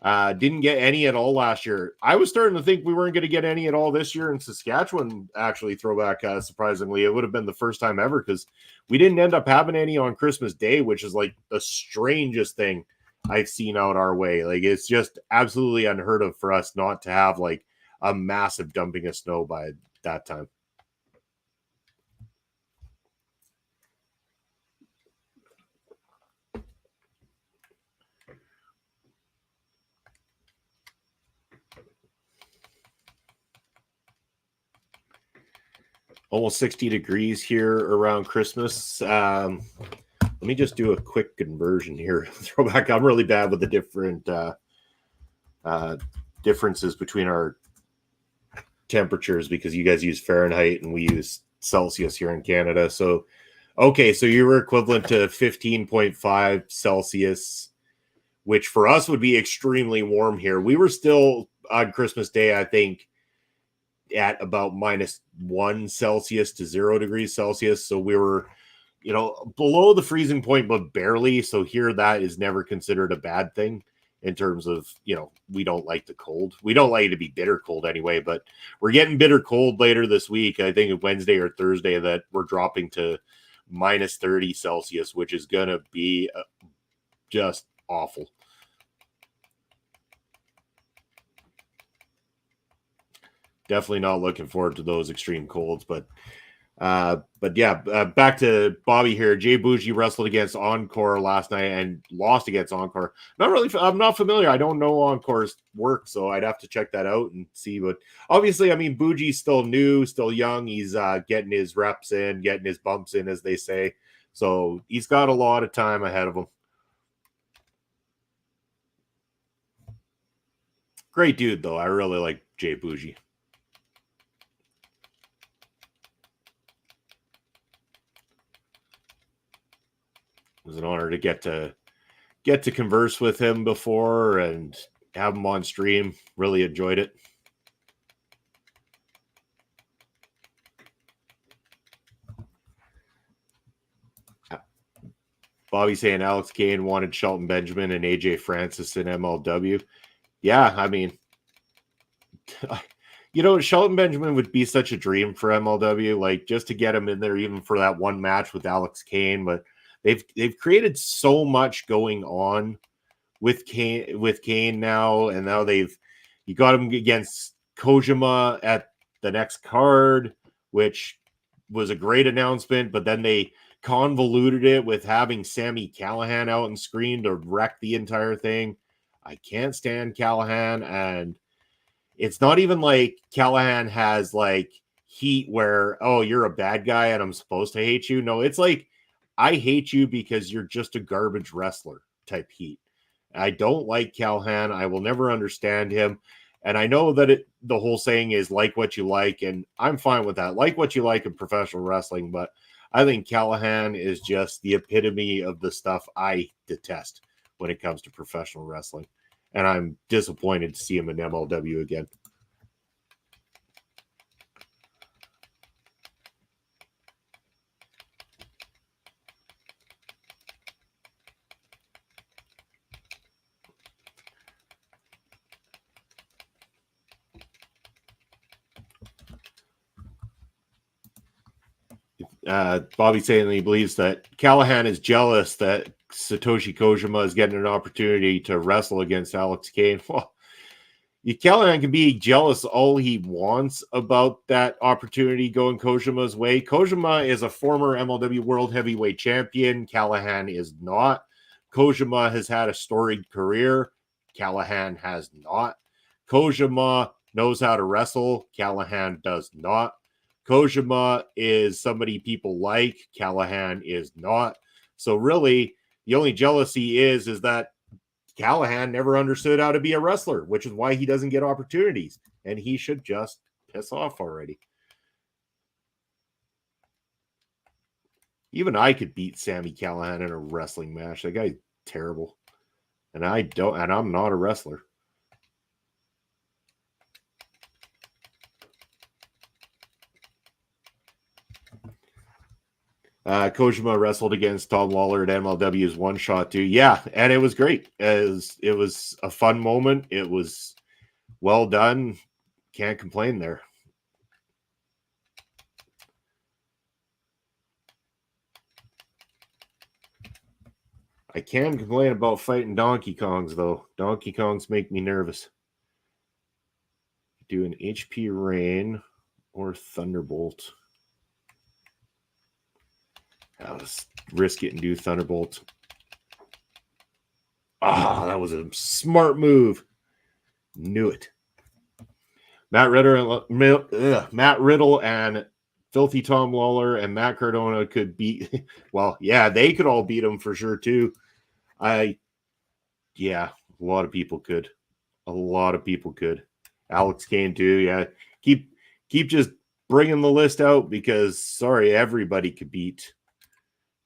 Didn't get any at all last year. I was starting to think we weren't going to get any at all this year in Saskatchewan, actually, throwback, surprisingly. It would have been the first time ever because we didn't end up having any on Christmas Day, which is like the strangest thing I've seen out our way. Like, it's just absolutely unheard of for us not to have like a massive dumping of snow by that time. Almost 60 degrees here around Christmas. Let me just do a quick conversion here. Throwback. I'm really bad with the different differences between our temperatures because you guys use Fahrenheit and we use Celsius here in Canada. So, okay, so you were equivalent to 15.5 Celsius, which for us would be extremely warm here. We were still on Christmas Day, I think, at about -1 Celsius to 0 degrees Celsius. So we were, below the freezing point, but barely. So here that is never considered a bad thing in terms of, we don't like the cold. We don't like it to be bitter cold anyway, but we're getting bitter cold later this week. I think Wednesday or Thursday that we're dropping to -30 Celsius, which is going to be just awful. Definitely not looking forward to those extreme colds, but But yeah, back to Bobby here. Jay Boujii wrestled against Encore last night and lost against Encore. I'm not familiar. I don't know Encore's work, so I'd have to check that out and see. But obviously, I mean, Boujii's still new, still young. He's getting his reps in, getting his bumps in, as they say. So he's got a lot of time ahead of him. Great dude, though. I really like Jay Boujii. It was an honor to get to converse with him before and have him on stream. Really enjoyed it. Bobby saying Alex Kane wanted Shelton Benjamin and AJ Francis in MLW. Yeah, I mean, Shelton Benjamin would be such a dream for MLW, like just to get him in there, even for that one match with Alex Kane. But they've created so much going on with Kane now, and now you got him against Kojima at the next card, which was a great announcement. But then they convoluted it with having Sami Callihan out on screen to wreck the entire thing. I can't stand Callihan, and it's not even like Callihan has like heat where, oh, you're a bad guy and I'm supposed to hate you. No, it's like I hate you because you're just a garbage wrestler type heat. I don't like Callihan. I will never understand him. And I know that the whole saying is like what you like, and I'm fine with that. Like what you like in professional wrestling, but I think Callihan is just the epitome of the stuff I detest when it comes to professional wrestling. And I'm disappointed to see him in MLW again. Bobby saying he believes that Callihan is jealous that Satoshi Kojima is getting an opportunity to wrestle against Alex Kane. Well, Callihan can be jealous all he wants about that opportunity going Kojima's way. Kojima is a former MLW World Heavyweight Champion. Callihan is not. Kojima has had a storied career. Callihan has not. Kojima knows how to wrestle. Callihan does not. Kojima is somebody people like. Callihan is not. So really, the only jealousy is that Callihan never understood how to be a wrestler, which is why he doesn't get opportunities. And he should just piss off already. Even I could beat Sami Callihan in a wrestling match. That guy's terrible. And I'm not a wrestler. Kojima wrestled against Tom Lawler at MLW's One Shot too. Yeah, and it was great. It was a fun moment. It was well done. Can't complain there. I can complain about fighting Donkey Kongs, though. Donkey Kongs make me nervous. Do an HP Rain or Thunderbolt. Let's risk it and do Thunderbolt. That was a smart move. Knew it. Matt Riddle and Filthy Tom Lawler and Matt Cardona could beat. Well, yeah, they could all beat him for sure too. A lot of people could. A lot of people could. Alex Kane too. Yeah, keep just bringing the list out because sorry, everybody could beat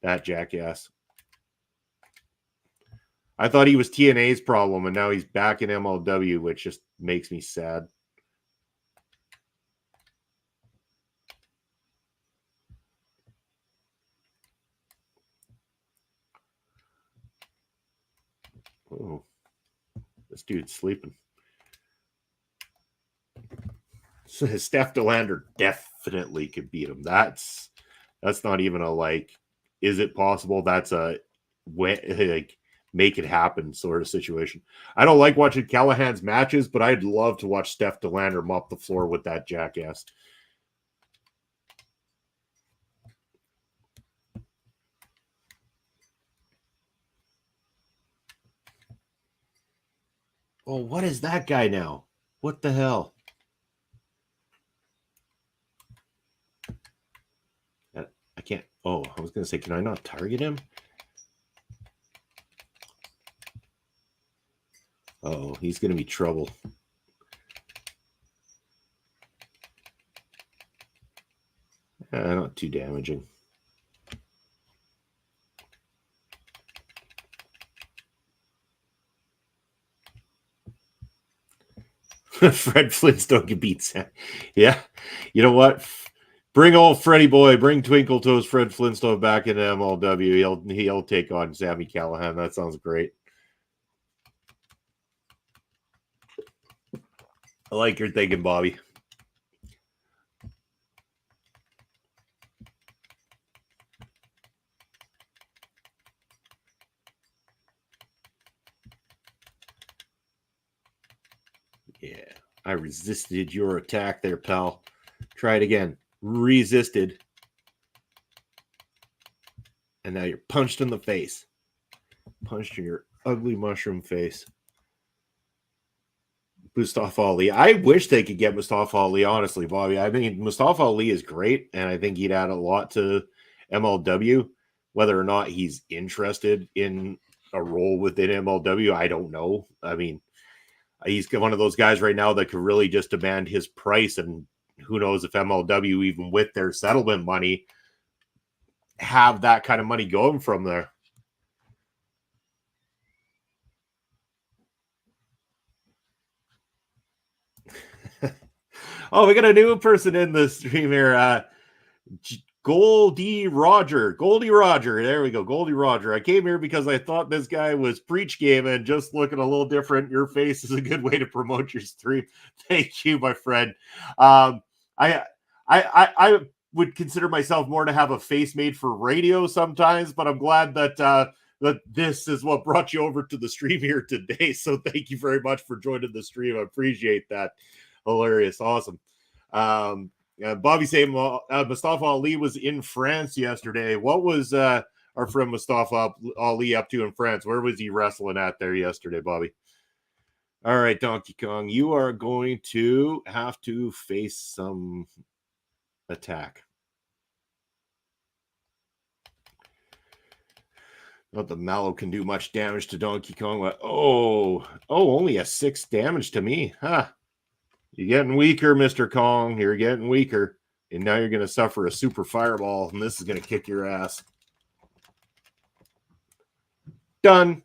that jackass. I thought he was TNA's problem, and now he's back in MLW, which just makes me sad. Oh, this dude's sleeping. Steph DeLander definitely could beat him. That's not even a like, is it possible? That's a like make it happen sort of situation. I don't like watching Callahan's matches, but I'd love to watch Steph DeLander mop the floor with that jackass. Oh, what is that guy now? What the hell? I can't. Oh, I was going to say, can I not target him? Oh, he's going to be trouble. Not too damaging. Fred Flintstone can beat Sam. Yeah. You know what? Bring old Freddie boy, bring Twinkle Toes Fred Flintstone back in MLW. He'll take on Sami Callihan. That sounds great. I like your thinking, Bobby. Yeah, I resisted your attack there, pal. Try it again. Resisted. And now you're punched in the face. Punched in your ugly mushroom face. Mustafa Ali. I wish they could get Mustafa Ali, honestly, Bobby. I mean, Mustafa Ali is great, and I think he'd add a lot to MLW. Whether or not he's interested in a role within MLW, I don't know. I mean, he's one of those guys right now that could really just demand his price, and who knows if MLW, even with their settlement money, have that kind of money going from there. Oh, we got a new person in the stream here. Goldie Roger. There we go. Goldie Roger. I came here because I thought this guy was preach game and just looking a little different. Your face is a good way to promote your stream. Thank you, my friend. I would consider myself more to have a face made for radio sometimes, but I'm glad that that this is what brought you over to the stream here today. So thank you very much for joining the stream. I appreciate that. Hilarious. Awesome. Bobby saying Mustafa Ali was in France yesterday. What was our friend Mustafa Ali up to in France? Where was he wrestling at there yesterday, Bobby? All right, Donkey Kong, you are going to have to face some attack. Not that Mallow can do much damage to Donkey Kong, but only a 6 damage to me. Huh. You're getting weaker, Mr. Kong. You're getting weaker. And now you're going to suffer a super fireball, and this is going to kick your ass. Done.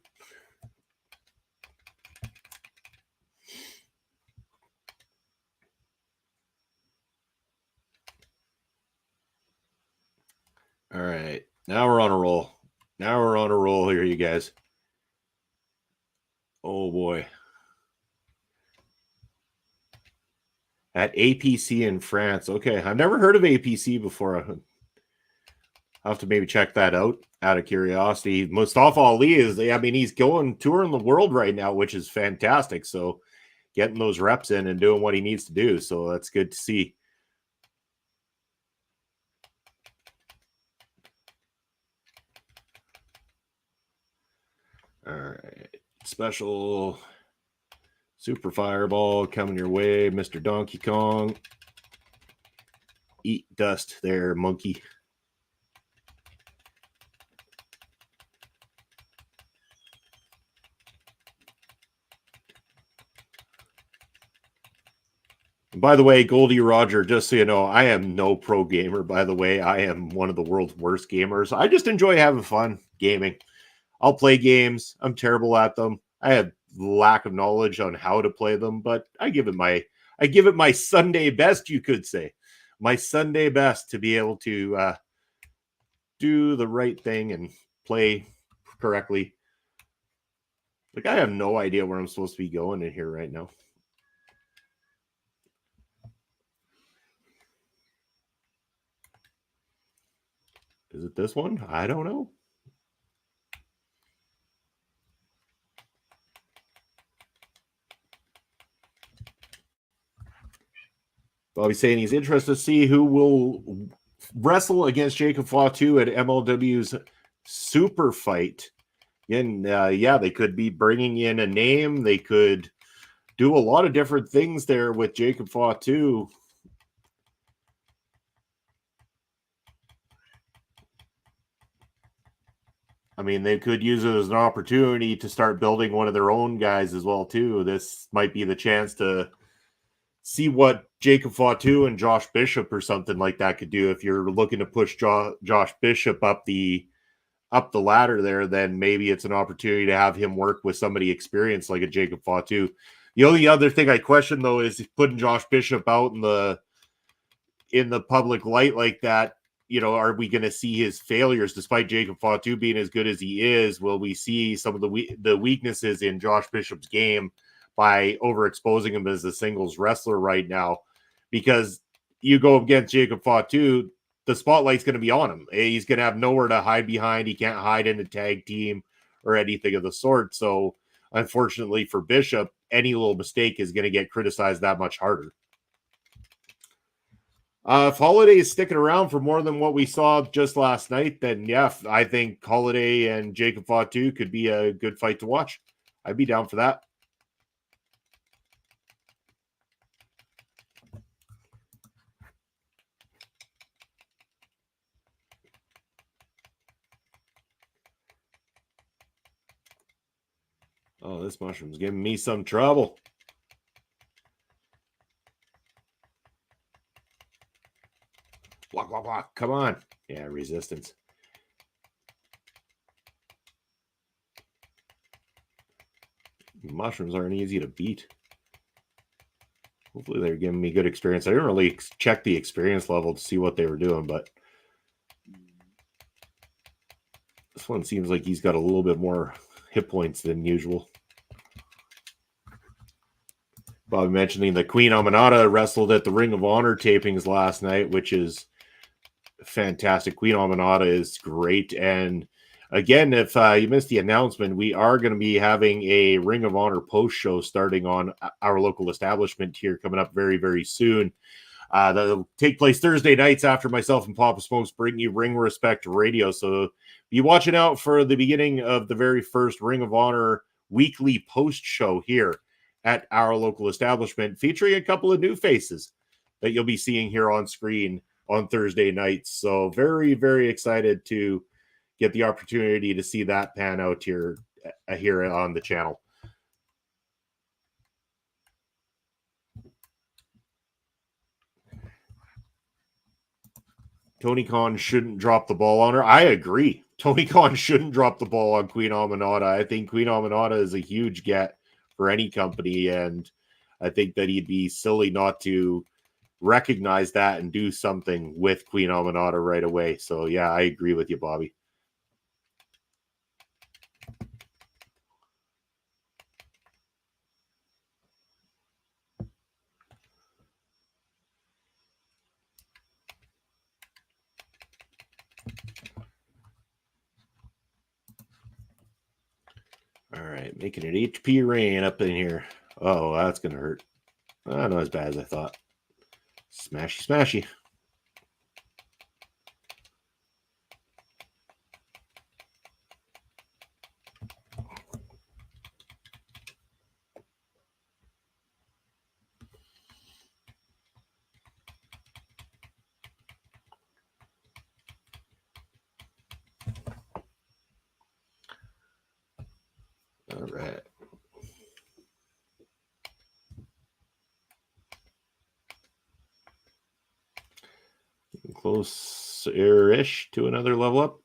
All right. Now we're on a roll. Now we're on a roll here, you guys. Oh, boy. At APC in France. Okay, I've never heard of APC before. I'll have to maybe check that out of curiosity. Mustafa Ali he's going touring the world right now, which is fantastic. So getting those reps in and doing what he needs to do. So that's good to see. All right. Special super fireball coming your way, Mr. Donkey Kong. Eat dust there, monkey. By the way, Goldie Roger, just so you know, I am no pro gamer, by the way. I am one of the world's worst gamers. I just enjoy having fun gaming. I'll play games. I'm terrible at them. I have lack of knowledge on how to play them, but I give it my Sunday best, you could say. My Sunday best to be able to do the right thing and play correctly. Like, I have no idea where I'm supposed to be going in here right now. Is it this one? I don't know. Bobby's saying he's interested to see who will wrestle against Jacob Fatu at MLW's Super Fight. And yeah, they could be bringing in a name. They could do a lot of different things there with Jacob Fatu. I mean, they could use it as an opportunity to start building one of their own guys as well, too. This might be the chance to see what Jacob Fatu and Josh Bishop or something like that could do. If you're looking to push Josh Bishop up the ladder there, then maybe it's an opportunity to have him work with somebody experienced like a Jacob Fatu. The only other thing I question, though, is putting Josh Bishop out in the public light like that. You know, are we going to see his failures despite Jacob Fatu being as good as he is? Will we see some of the weaknesses in Josh Bishop's game by overexposing him as a singles wrestler right now? Because you go against Jacob Fatu, the spotlight's going to be on him. He's going to have nowhere to hide behind. He can't hide in a tag team or anything of the sort. So, unfortunately for Bishop, any little mistake is going to get criticized that much harder. If Holiday is sticking around for more than what we saw just last night, then yeah, I think Holiday and Jacob Fatu could be a good fight to watch. I'd be down for that. Oh, this mushroom's giving me some trouble. Walk, walk, walk. Come on. Yeah, resistance. Mushrooms aren't easy to beat. Hopefully they're giving me good experience. I didn't really check the experience level to see what they were doing, but this one seems like he's got a little bit more hit points than usual. Bobby mentioning that Queen Aminata wrestled at the Ring of Honor tapings last night, which is fantastic. Queen Aminata is great. And again, if you missed the announcement, we are going to be having a Ring of Honor post show starting on our local establishment here coming up very, very soon. That'll take place Thursday nights after myself and Papa Smokes bring you Ring Respect Radio. So be watching out for the beginning of the very first Ring of Honor weekly post show here at our local establishment, featuring a couple of new faces that you'll be seeing here on screen on Thursday nights. So very, very excited to get the opportunity to see that pan out here on the channel. Tony Khan shouldn't drop the ball on her. I agree. Tony Khan shouldn't drop the ball on Queen Aminata. I think Queen Aminata is a huge get for any company, and I think that he'd be silly not to recognize that and do something with Queen Aminata right away. So yeah, I agree with you, Bobby. All right, making it HP rain up in here. Oh, that's going to hurt. Not as bad as I thought. Smashy, smashy. All right. Close-ish to another level up.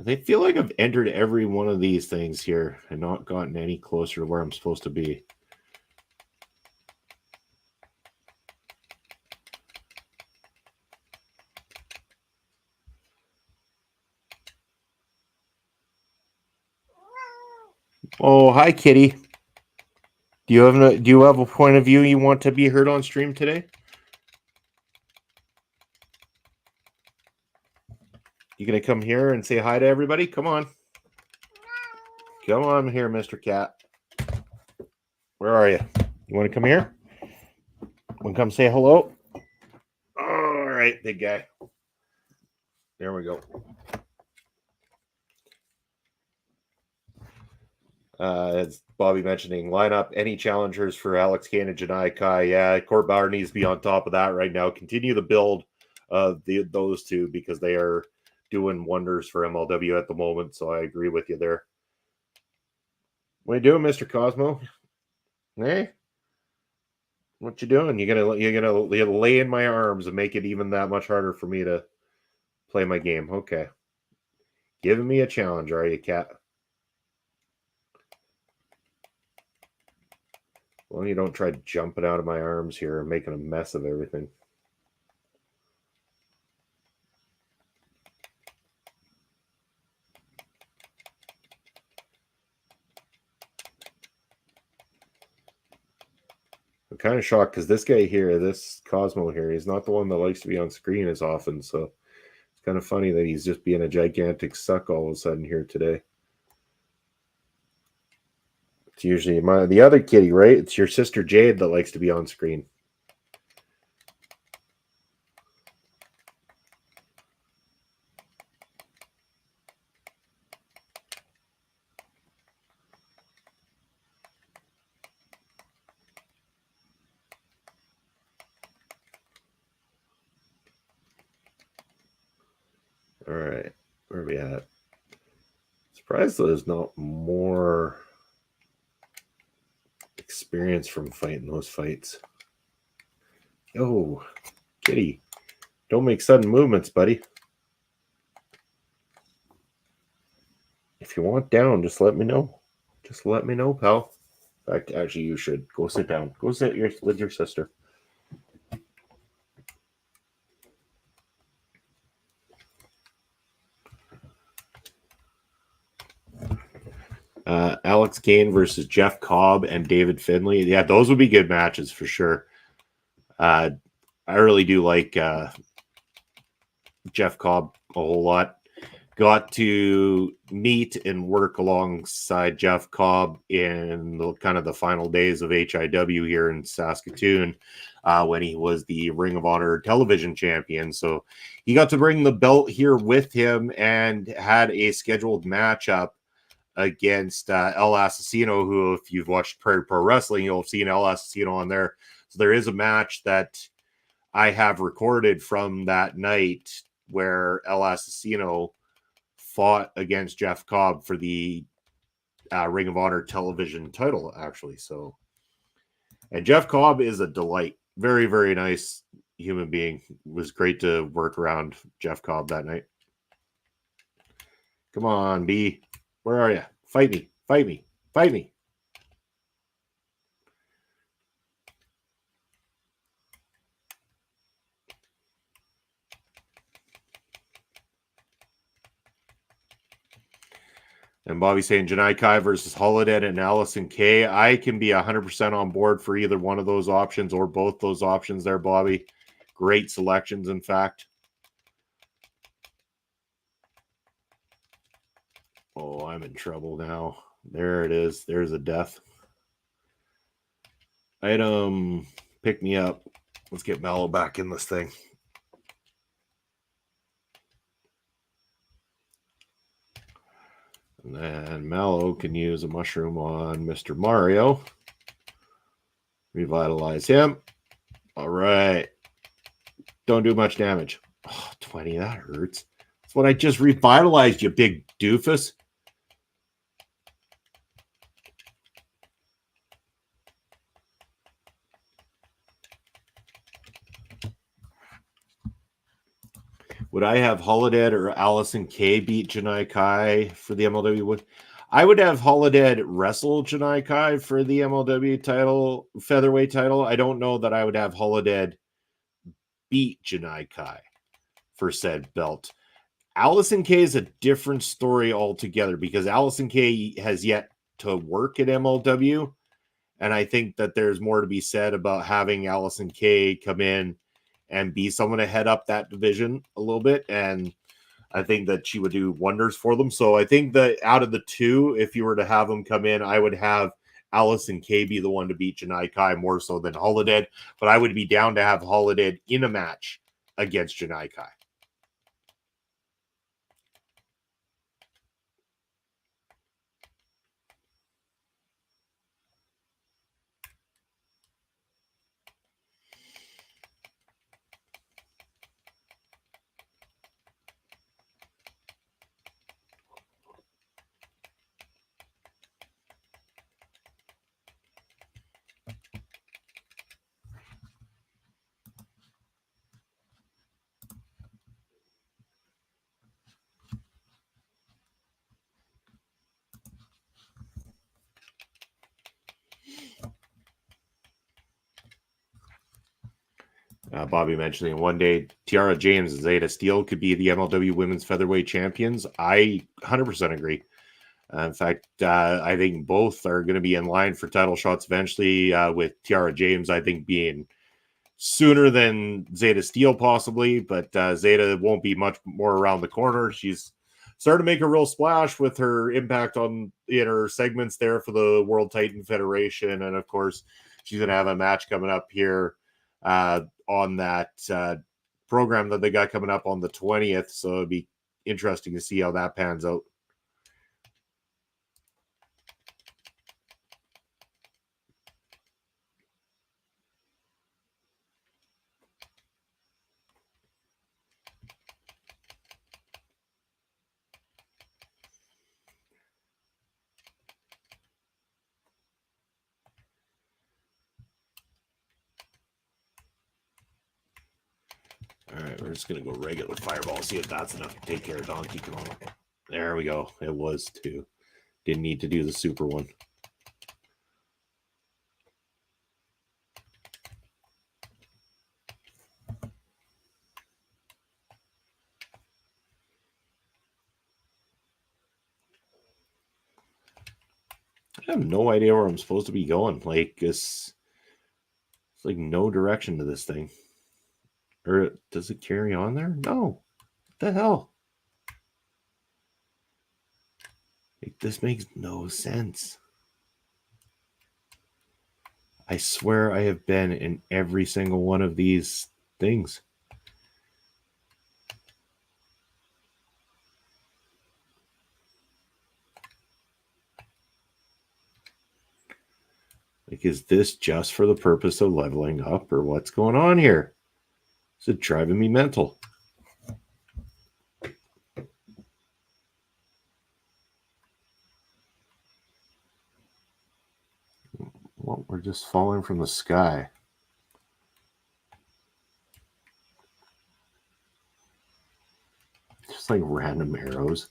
I feel like I've entered every one of these things here and not gotten any closer to where I'm supposed to be. Oh, hi, Kitty. Do you have a point of view you want to be heard on stream today? You gonna come here and say hi to everybody? Come on. Come on here, Mr. Cat. Where are you? You want to come here? Want to come say hello? All right, big guy. There we go. As Bobby mentioning, lineup, any challengers for Alex Kane and Janai Kai? Yeah, Court Bauer needs to be on top of that right now. Continue the build of those two because they are doing wonders for MLW at the moment. So I agree with you there. What are you doing, Mr. Cosmo? Hey, what you doing? You're gonna lay in my arms and make it even that much harder for me to play my game. Okay, giving me a challenge, are you, cat? Well, you don't try jumping out of my arms here and making a mess of everything. I'm kind of shocked because this guy here, this Cosmo here, he's not the one that likes to be on screen as often. So it's kind of funny that he's just being a gigantic suck all of a sudden here today. It's usually the other kitty, right? It's your sister Jade that likes to be on screen. All right, where are we at? Surprised there's not more experience from fighting those fights. Oh, kitty, don't make sudden movements, buddy. If you want down, just let me know. Just let me know, pal. In fact, actually, you should go sit down. Go sit with your sister. Alex Kane versus Jeff Cobb and David Finlay. Yeah, those would be good matches for sure. I really do like Jeff Cobb a whole lot. Got to meet and work alongside Jeff Cobb in the kind of the final days of HIW here in Saskatoon when he was the Ring of Honor television champion. So he got to bring the belt here with him and had a scheduled matchup against El Assassino, who, if you've watched Prairie Pro Wrestling, you'll have seen El Assassino on there. So there is a match that I have recorded from that night where El Assassino fought against Jeff Cobb for the Ring of Honor television title, actually. So, and Jeff Cobb is a delight. Very, very nice human being. It was great to work around Jeff Cobb that night. Come on, B. Where are you? Fight me. Fight me. Fight me. And Bobby saying Janai Kai versus Holodead and Allison Kay. I can be 100% on board for either one of those options or both those options there, Bobby. Great selections, in fact. Oh, I'm in trouble now. There it is. There's a death. Item, pick me up. Let's get Mallow back in this thing. And then Mallow can use a mushroom on Mr. Mario. Revitalize him. All right. Don't do much damage. Oh, 20, that hurts. That's what I just revitalized, you big doofus. Would I have Holodead or Allison Kay beat Janai Kai for the MLW? I would have Holodead wrestle Janai Kai for the MLW title, featherweight title. I don't know that I would have Holodead beat Janai Kai for said belt. Allison Kay is a different story altogether because Allison Kay has yet to work at MLW. And I think that there's more to be said about having Allison Kay come in and be someone to head up that division a little bit. And I think that she would do wonders for them. So I think that out of the two, if you were to have them come in, I would have Allison Kay be the one to beat Janai Kai more so than Holodead. But I would be down to have Holodead in a match against Janai Kai. Bobby mentioning one day Tiara James and Zeta Steele could be the MLW Women's Featherweight Champions. I 100% agree. In fact, I think both are going to be in line for title shots eventually, with Tiara James, I think, being sooner than Zeta Steele possibly, but Zeta won't be much more around the corner. She's started to make a real splash with her impact in her segments there for the World Titan Federation, and of course, she's going to have a match coming up here on that program that they got coming up on the 20th, so it'd be interesting to see how that pans out. All right, we're just going to go regular fireball, see if that's enough to take care of Donkey Kong. There we go. It was too. Didn't need to do the super one. I have no idea where I'm supposed to be going. Like, it's like no direction to this thing. Or does it carry on there? No. What the hell? Like, this makes no sense. I swear I have been in every single one of these things. Like, is this just for the purpose of leveling up, or what's going on here? Is it driving me mental? Well, we're just falling from the sky. Just like random arrows.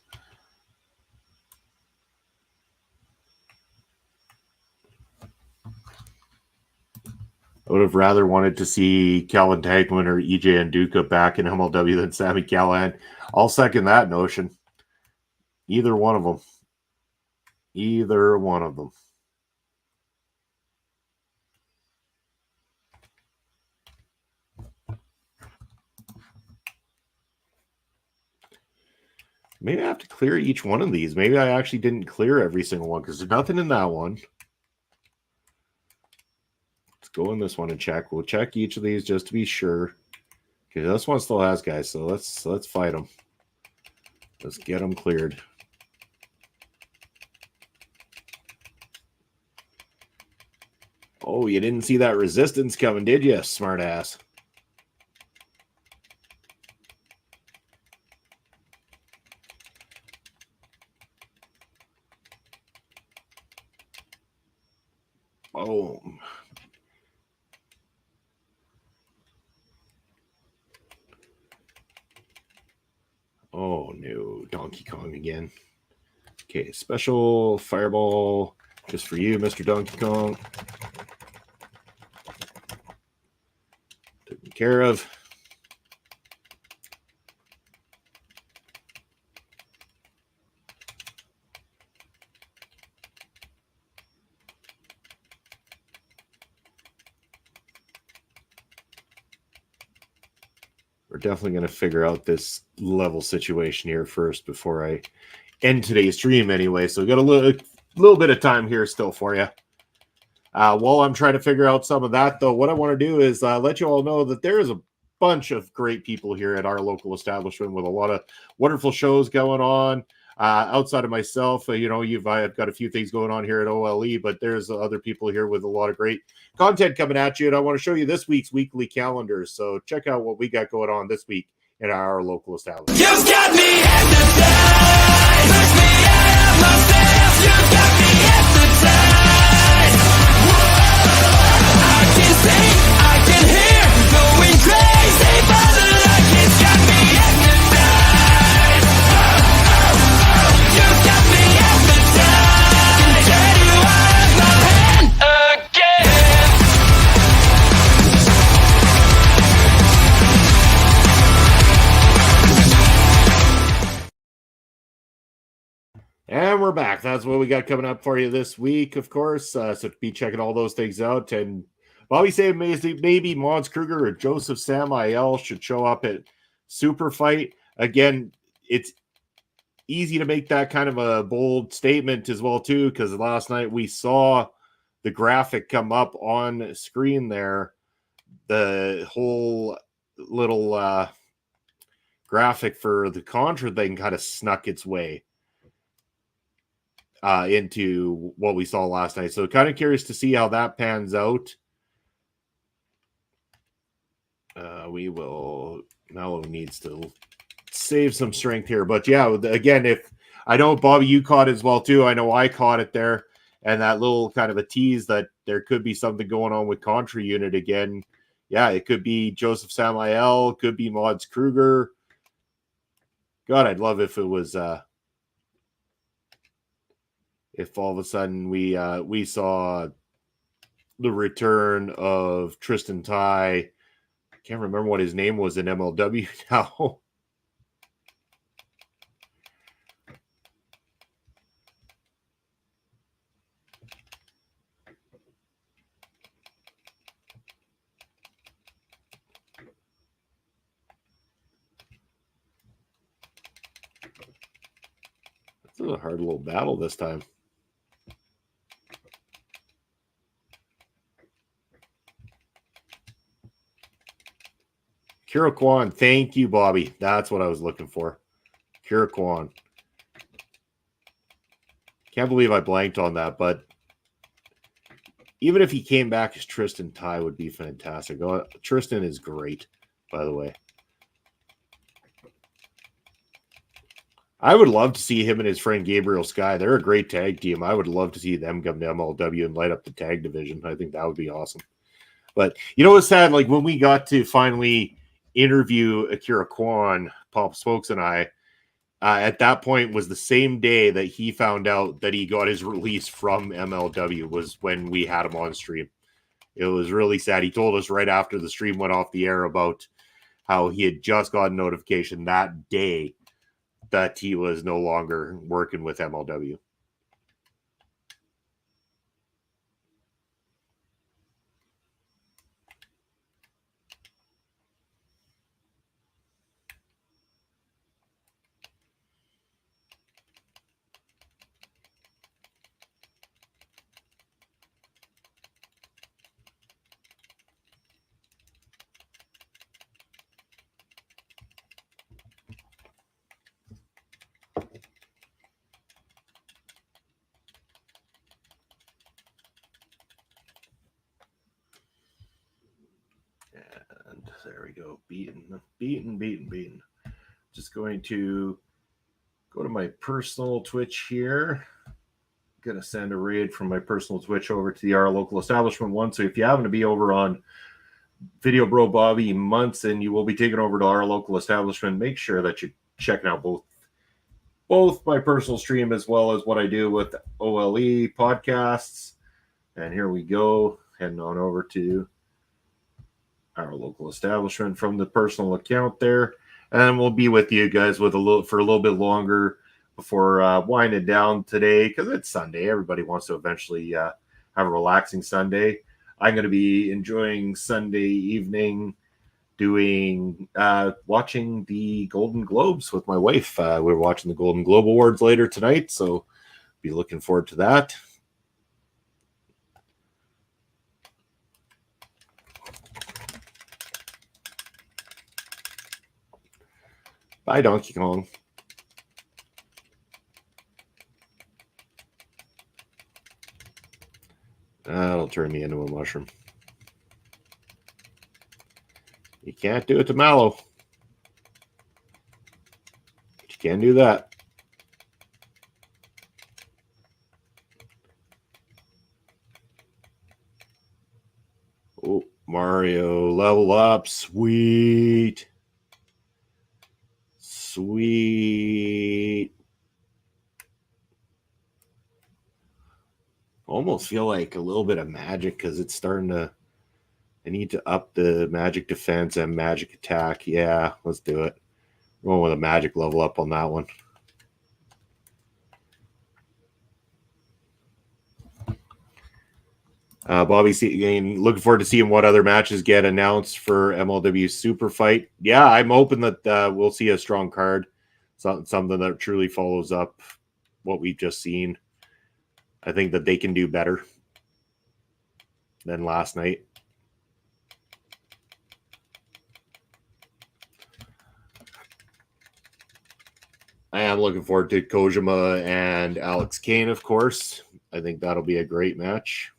I would have rather wanted to see Calvin Tankman or EJ Nduka back in MLW than Sami Callihan. I'll second that notion. Either one of them. Either one of them. Maybe I have to clear each one of these. Maybe I actually didn't clear every single one because there's nothing in that one. Go in this one and check. We'll check each of these just to be sure. Okay, this one still has guys, so let's fight them. Let's get them cleared. Oh, you didn't see that resistance coming, did you, smart ass? Oh. Oh, no. Donkey Kong again. Okay, special fireball just for you, Mr. Donkey Kong. Taken care of. We're definitely going to figure out this level situation here first before I end today's stream anyway. So we got a little bit of time here still for you. While I'm trying to figure out some of that, though, what I want to do is let you all know that there is a bunch of great people here at our local establishment with a lot of wonderful shows going on. Outside of myself, I've got a few things going on here at OLE, but there's other people here with a lot of great content coming at you, and I want to show you this week's weekly calendar. So check out what we got going on this week in our local establishment. You've got me hypnotized. Push me out of myself. You've got me hypnotized. Whoa, I can see, I can hear, going crazy by the light. It's got me hypnotized. You've got me hypnotized. Can you hold my hand again? yeah, that's what we got coming up for you this week, of course. So be checking all those things out. And Bobby saying maybe Mons Kruger or Joseph Samael should show up at Super Fight. Again, it's easy to make that kind of a bold statement as well, too, because last night we saw the graphic come up on screen there. The whole little graphic for the Contra thing kind of snuck its way into what we saw last night. So kind of curious to see how that pans out. Mallow needs to save some strength here. But yeah, again, if I know, Bobby, you caught it as well too. I know I caught it there. And that little kind of a tease that there could be something going on with Contra Unit again. Yeah, it could be Joseph Samael, could be Mods Kruger. God, I'd love if it was if all of a sudden we saw the return of Tristan Ty. I can't remember what his name was in MLW now. This is a hard little battle this time. Kira Kwan, thank you, Bobby. That's what I was looking for. Kira Kwan. Can't believe I blanked on that, but even if he came back as Tristan Ty would be fantastic. Oh, Tristan is great, by the way. I would love to see him and his friend Gabriel Sky. They're a great tag team. I would love to see them come to MLW and light up the tag division. I think that would be awesome. But you know what's sad? Like when we got to finally interview Akira Kwan, Pop Smokes and I, at that point was the same day that he found out that he got his release from MLW was when we had him on stream. It was really sad. He told us right after the stream went off the air about how he had just got a notification that day that he was no longer working with MLW. There we go. Beaten. Just going to go to my personal Twitch here. Going to send a raid from my personal Twitch over to the Our Local Establishment one. So if you happen to be over on Video Bro Bobby Munson, you will be taken over to Our Local Establishment. Make sure that you're checking out both my personal stream as well as what I do with OLE podcasts. And here we go. Heading on over to Our Local Establishment from the personal account there, and we'll be with you guys for a little bit longer before winding down today because it's Sunday. Everybody wants to eventually have a relaxing Sunday. I'm going to be enjoying Sunday evening watching the Golden Globes with my wife. We're watching the Golden Globe Awards later tonight, so be looking forward to that. Bye, Donkey Kong. That'll turn me into a mushroom. You can't do it to Mallow. But you can do that. Oh, Mario, level up. Sweet. Sweet. Almost feel like a little bit of magic because it's starting to. I need to up the magic defense and magic attack. Yeah, let's do it. Going with a magic level up on that one. Bobby, looking forward to seeing what other matches get announced for MLW Super Fight. Yeah, I'm hoping that we'll see a strong card, something that truly follows up what we've just seen. I think that they can do better than last night. I am looking forward to Kojima and Alex Kane, of course. I think that'll be a great match.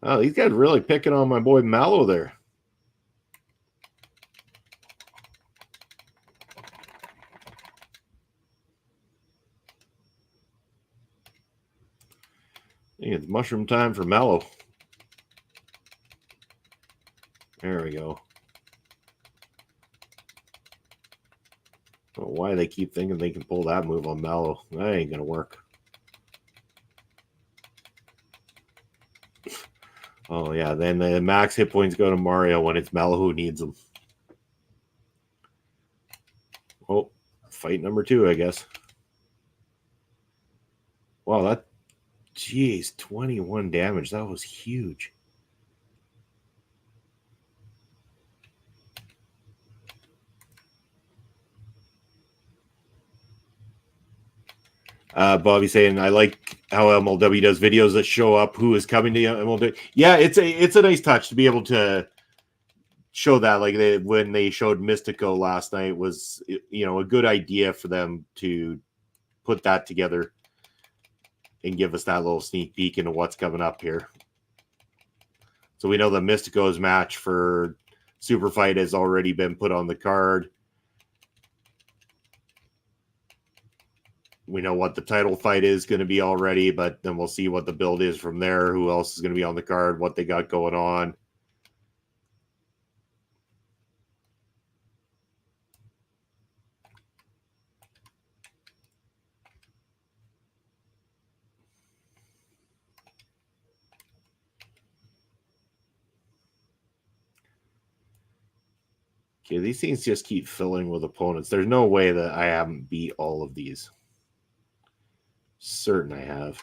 Oh, these guys really picking on my boy Mallow there. It's mushroom time for Mallow. There we go. I don't know why they keep thinking they can pull that move on Mallow. That ain't going to work. Oh, yeah. Then the max hit points go to Mario when it's Mallow who needs them. Oh, fight number 2, I guess. Wow, that... Jeez, 21 damage. That was huge. Bobby saying, I like how MLW does videos that show up who is coming to MLW. Yeah, it's a nice touch to be able to show that. Like when they showed Mystico last night was, a good idea for them to put that together and give us that little sneak peek into what's coming up here. So we know that Mystico's match for Super Fight has already been put on the card. We know what the title fight is going to be already, but then we'll see what the build is from there. Who else is going to be on the card, what they got going on. Okay, these things just keep filling with opponents. There's no way that I haven't beat all of these. Certain I have.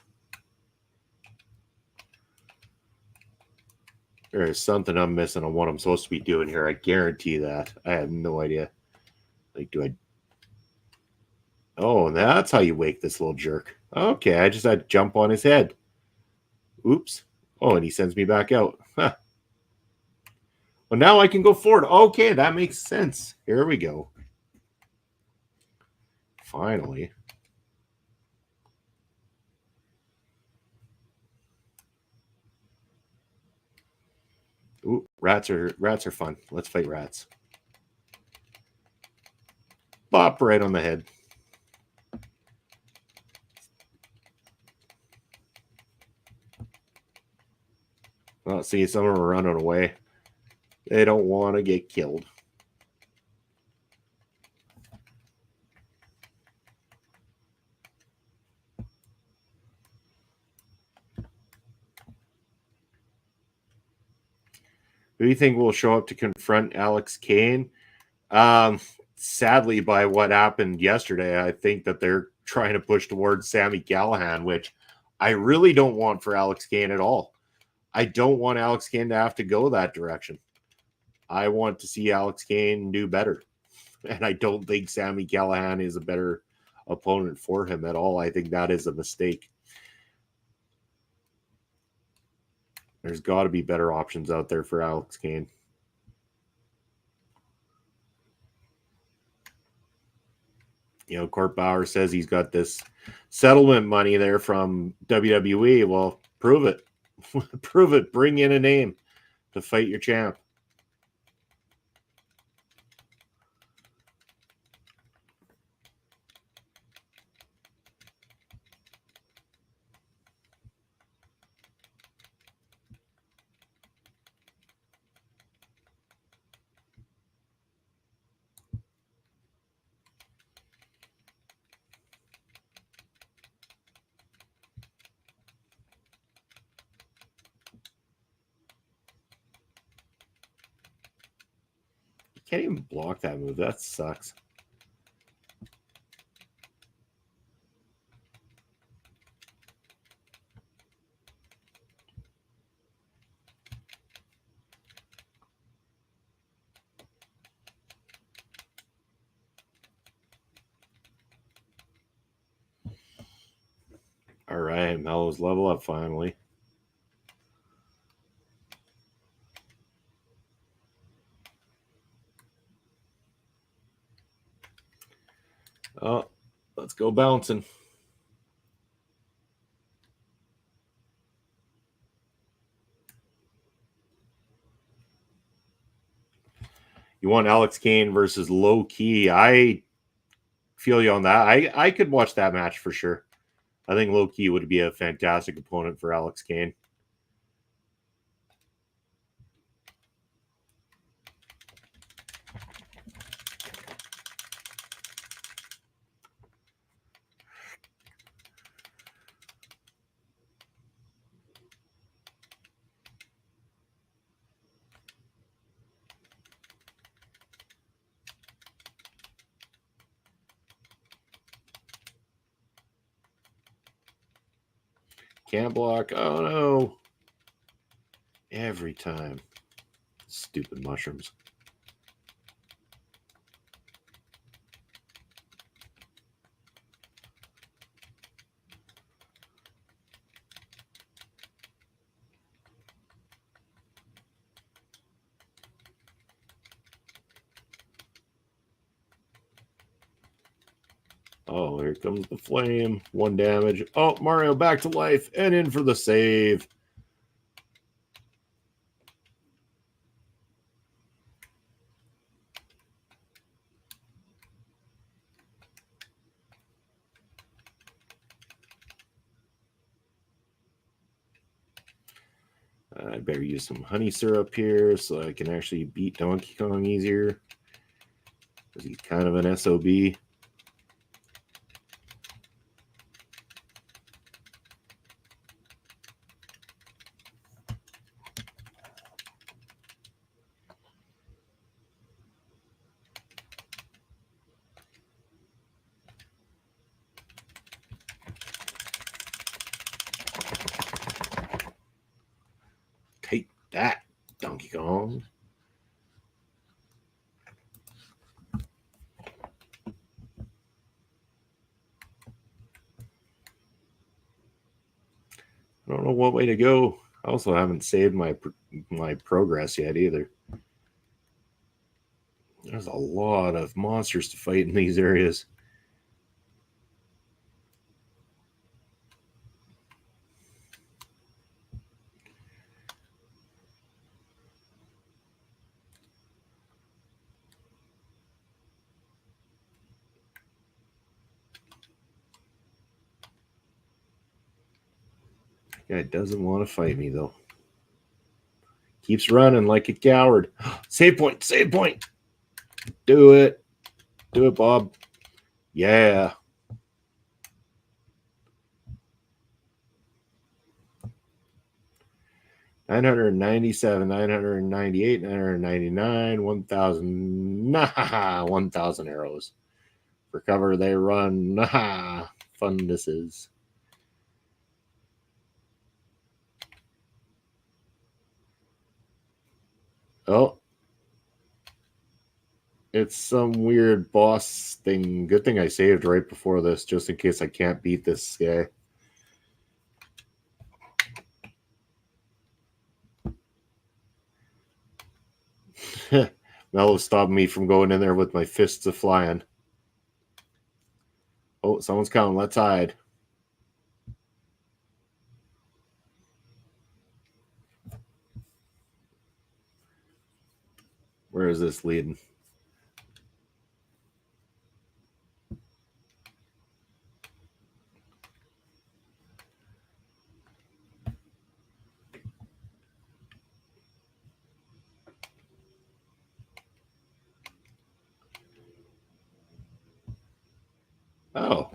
There is something I'm missing on what I'm supposed to be doing here. I guarantee that. I have no idea. Like, do I... Oh, that's how you wake this little jerk. Okay, I just had to jump on his head. Oops. Oh, and he sends me back out. Huh. Well, now I can go forward. Okay, that makes sense. Here we go. Finally. Ooh, rats are fun. Let's fight rats. Bop right on the head. Well, see, some of them are running away. They don't want to get killed. Who do you think will show up to confront Alex Kane? Sadly, by what happened yesterday, I think that they're trying to push towards Sami Callihan, which I really don't want for Alex Kane at all. I don't want Alex Kane to have to go that direction. I want to see Alex Kane do better. And I don't think Sami Callihan is a better opponent for him at all. I think that is a mistake. There's got to be better options out there for Alex Kane. Court Bauer says he's got this settlement money there from WWE. Well, prove it. Prove it. Bring in a name to fight your champ. Can't even block that move. That sucks. right, Mellow's level up finally. Oh, let's go bouncing. You want Alex Kane versus Low Key. I feel you on that. I could watch that match for sure. I think Low Key would be a fantastic opponent for Alex Kane. Can't block. Oh no. Every time. Stupid mushrooms. Oh, here comes the flame. 1 damage. Oh, Mario back to life and in for the save. I better use some honey syrup here so I can actually beat Donkey Kong easier. Because he's kind of an SOB. Take that, Donkey Kong. I don't know what way to go. I also haven't saved my progress yet either. There's a lot of monsters to fight in these areas. Guy doesn't want to fight me though. Keeps running like a coward. Save point, save point. Do it. Do it, Bob. Yeah. $997, $998, $999, 1,000. Nah, 1,000 arrows. For cover, they run. Nah, fun this is. Oh. It's some weird boss thing. Good thing I saved right before this, just in case I can't beat this guy. Mallow stopped me from going in there with my fists of flying. Oh, someone's coming. Let's hide. Where is this leading? Oh.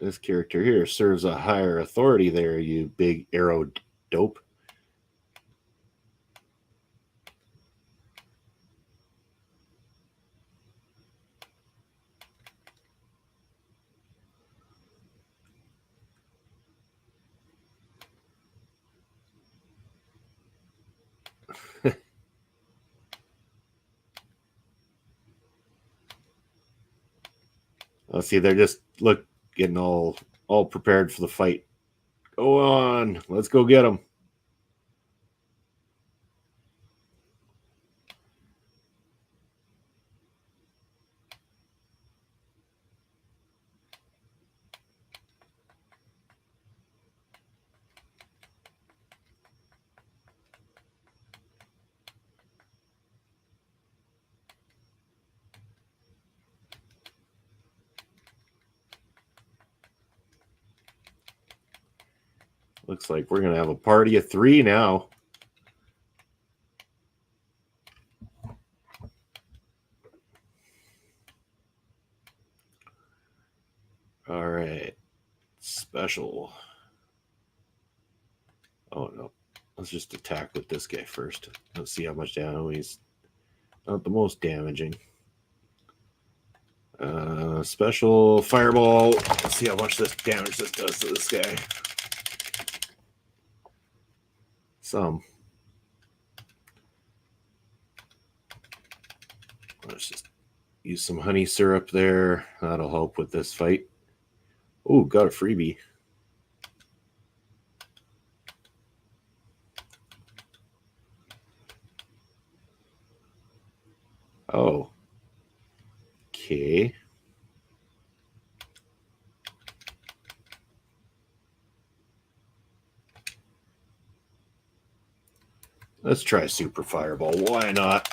This character here serves a higher authority there, you big arrow dope. Let's see, they're just getting all prepared for the fight. Go on, let's go get them. Looks like we're going to have a party of 3 now. All right. Special. Oh, no. Let's just attack with this guy first. Let's see how much damage. He's not the most damaging. Special fireball. Let's see how much damage this does to this guy. Some. Let's just use some honey syrup there. That'll help with this fight. Oh, got a freebie. Oh. Okay. Let's try Super Fireball. Why not?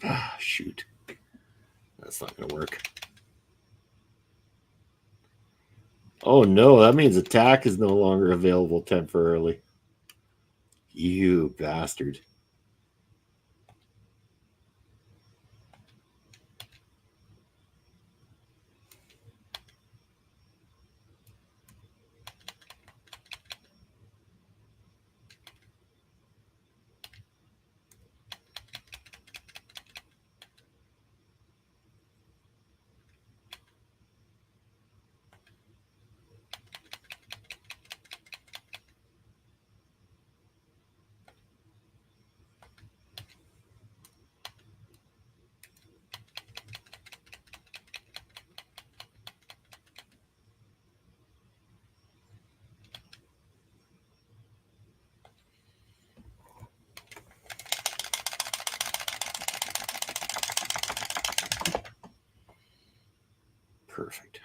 Ah, shoot. That's not going to work. Oh, no. That means attack is no longer available temporarily. You bastard. Perfect.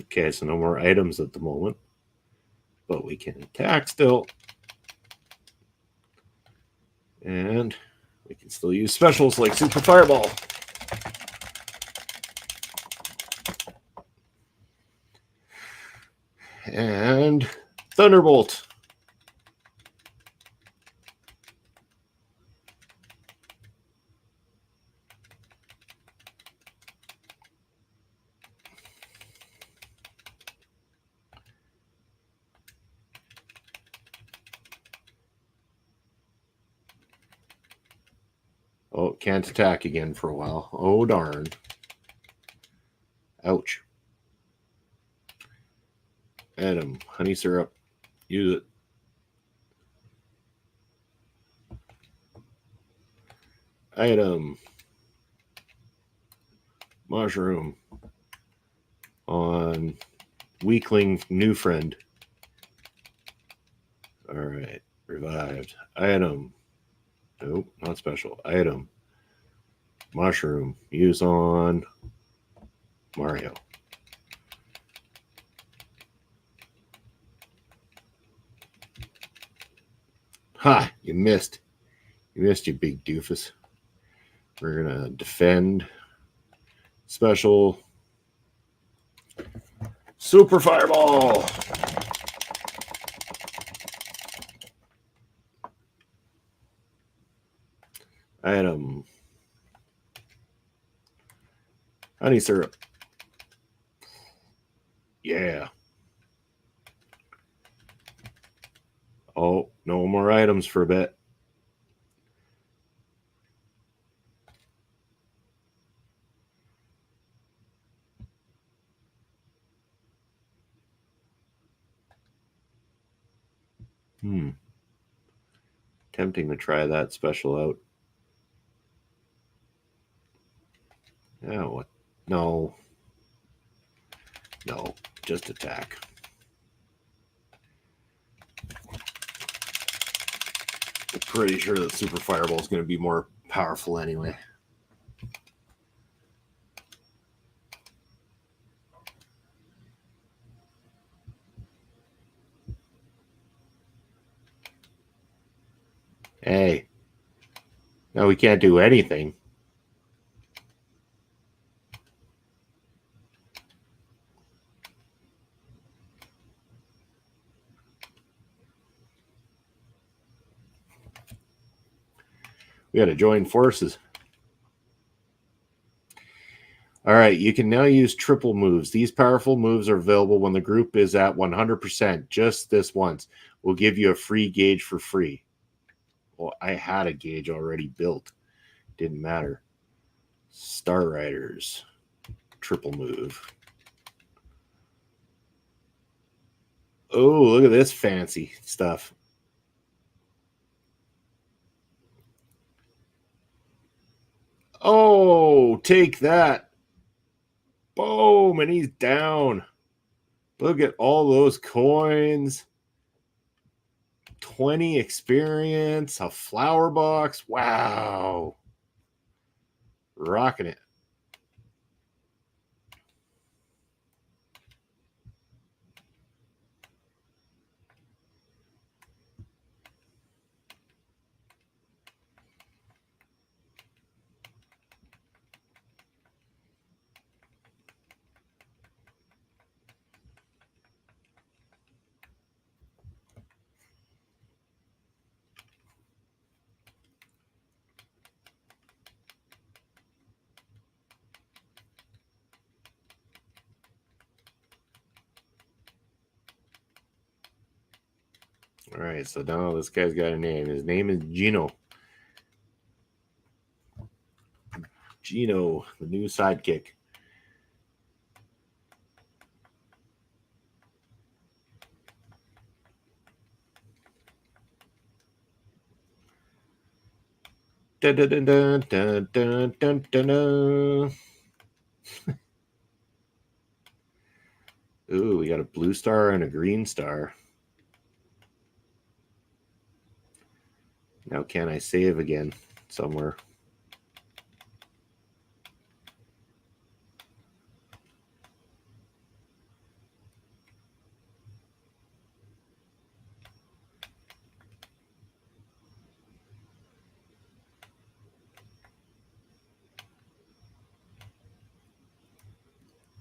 Okay, so no more items at the moment, but we can attack still. And we can still use specials like Super Fireball. And Thunderbolt. Oh, can't attack again for a while. Oh, darn. Ouch. Adam, honey syrup. Use it. Item. Mushroom. On weakling new friend. All right. Revived. Item. Nope, not special. Item. Mushroom. Use on Mario. Ha! You missed. You missed, you big doofus. We're going to defend. Special. Super Fireball. Item. Honey syrup. items for a bit. Tempting to try that special out. Yeah, what? No. No, just attack. I'm pretty sure that Super Fireball is going to be more powerful anyway. Hey. No, we can't do anything. We got to join forces. All right, you can now use triple moves. These powerful moves are available when the group is at 100%. Just this once. We'll give you a free gauge for free. Well, I had a gauge already built. Didn't matter. Star Riders. Triple move. Oh, look at this fancy stuff. Oh, take that. Boom, and he's down. Look at all those coins. 20 experience, a flower box. Wow. Rocking it. All right, so now this guy's got a name. His name is Geno. Geno, the new sidekick. Dun, dun, dun, dun, dun, dun, dun, dun, dun. Ooh, we got a blue star and a green star. Now, can I save again somewhere?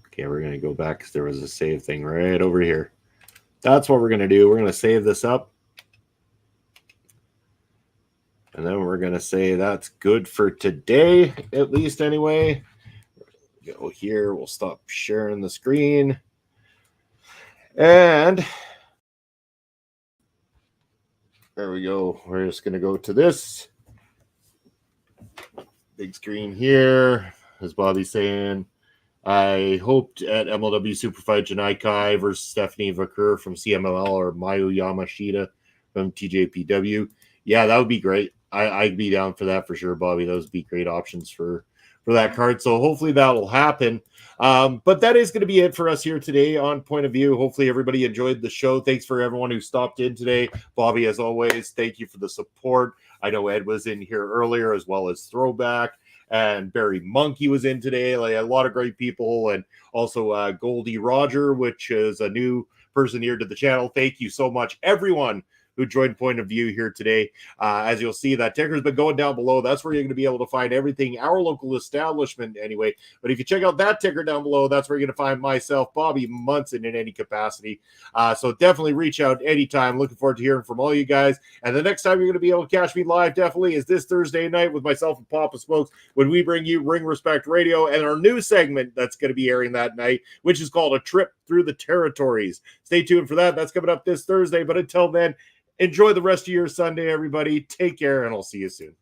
Okay, we're going to go back because there was a save thing right over here. That's what we're going to do. We're going to save this up. And then we're going to say that's good for today, at least anyway. Go here. We'll stop sharing the screen. And there we go. We're just going to go to this big screen here. As Bobby's saying, I hoped at MLW Superfight Janai Kai versus Stephanie Vakur from CMLL or Mayu Yamashita from TJPW. Yeah, that would be great. I'd be down for that for sure, Bobby. Those would be great options for that card. So hopefully that will happen. But that is going to be it for us here today on Point of View. Hopefully everybody enjoyed the show. Thanks for everyone who stopped in today. Bobby, as always, thank you for the support. I know Ed was in here earlier as well as Throwback. And Barry Monkey was in today. Like a lot of great people. And also Goldie Roger, which is a new person here to the channel. Thank you so much, everyone who joined Point of View here today. As you'll see, that ticker's been going down below. That's where you're going to be able to find everything, our local establishment anyway. But if you check out that ticker down below, that's where you're going to find myself, Bobby Munson, in any capacity. So definitely reach out anytime. Looking forward to hearing from all you guys. And the next time you're going to be able to catch me live definitely is this Thursday night with myself and Papa Smokes when we bring you Ring Respect Radio and our new segment that's going to be airing that night, which is called A Trip Through the Territories. Stay tuned for that. That's coming up this Thursday. But until then, Enjoy the rest of your Sunday, everybody. Take care, and I'll see you soon.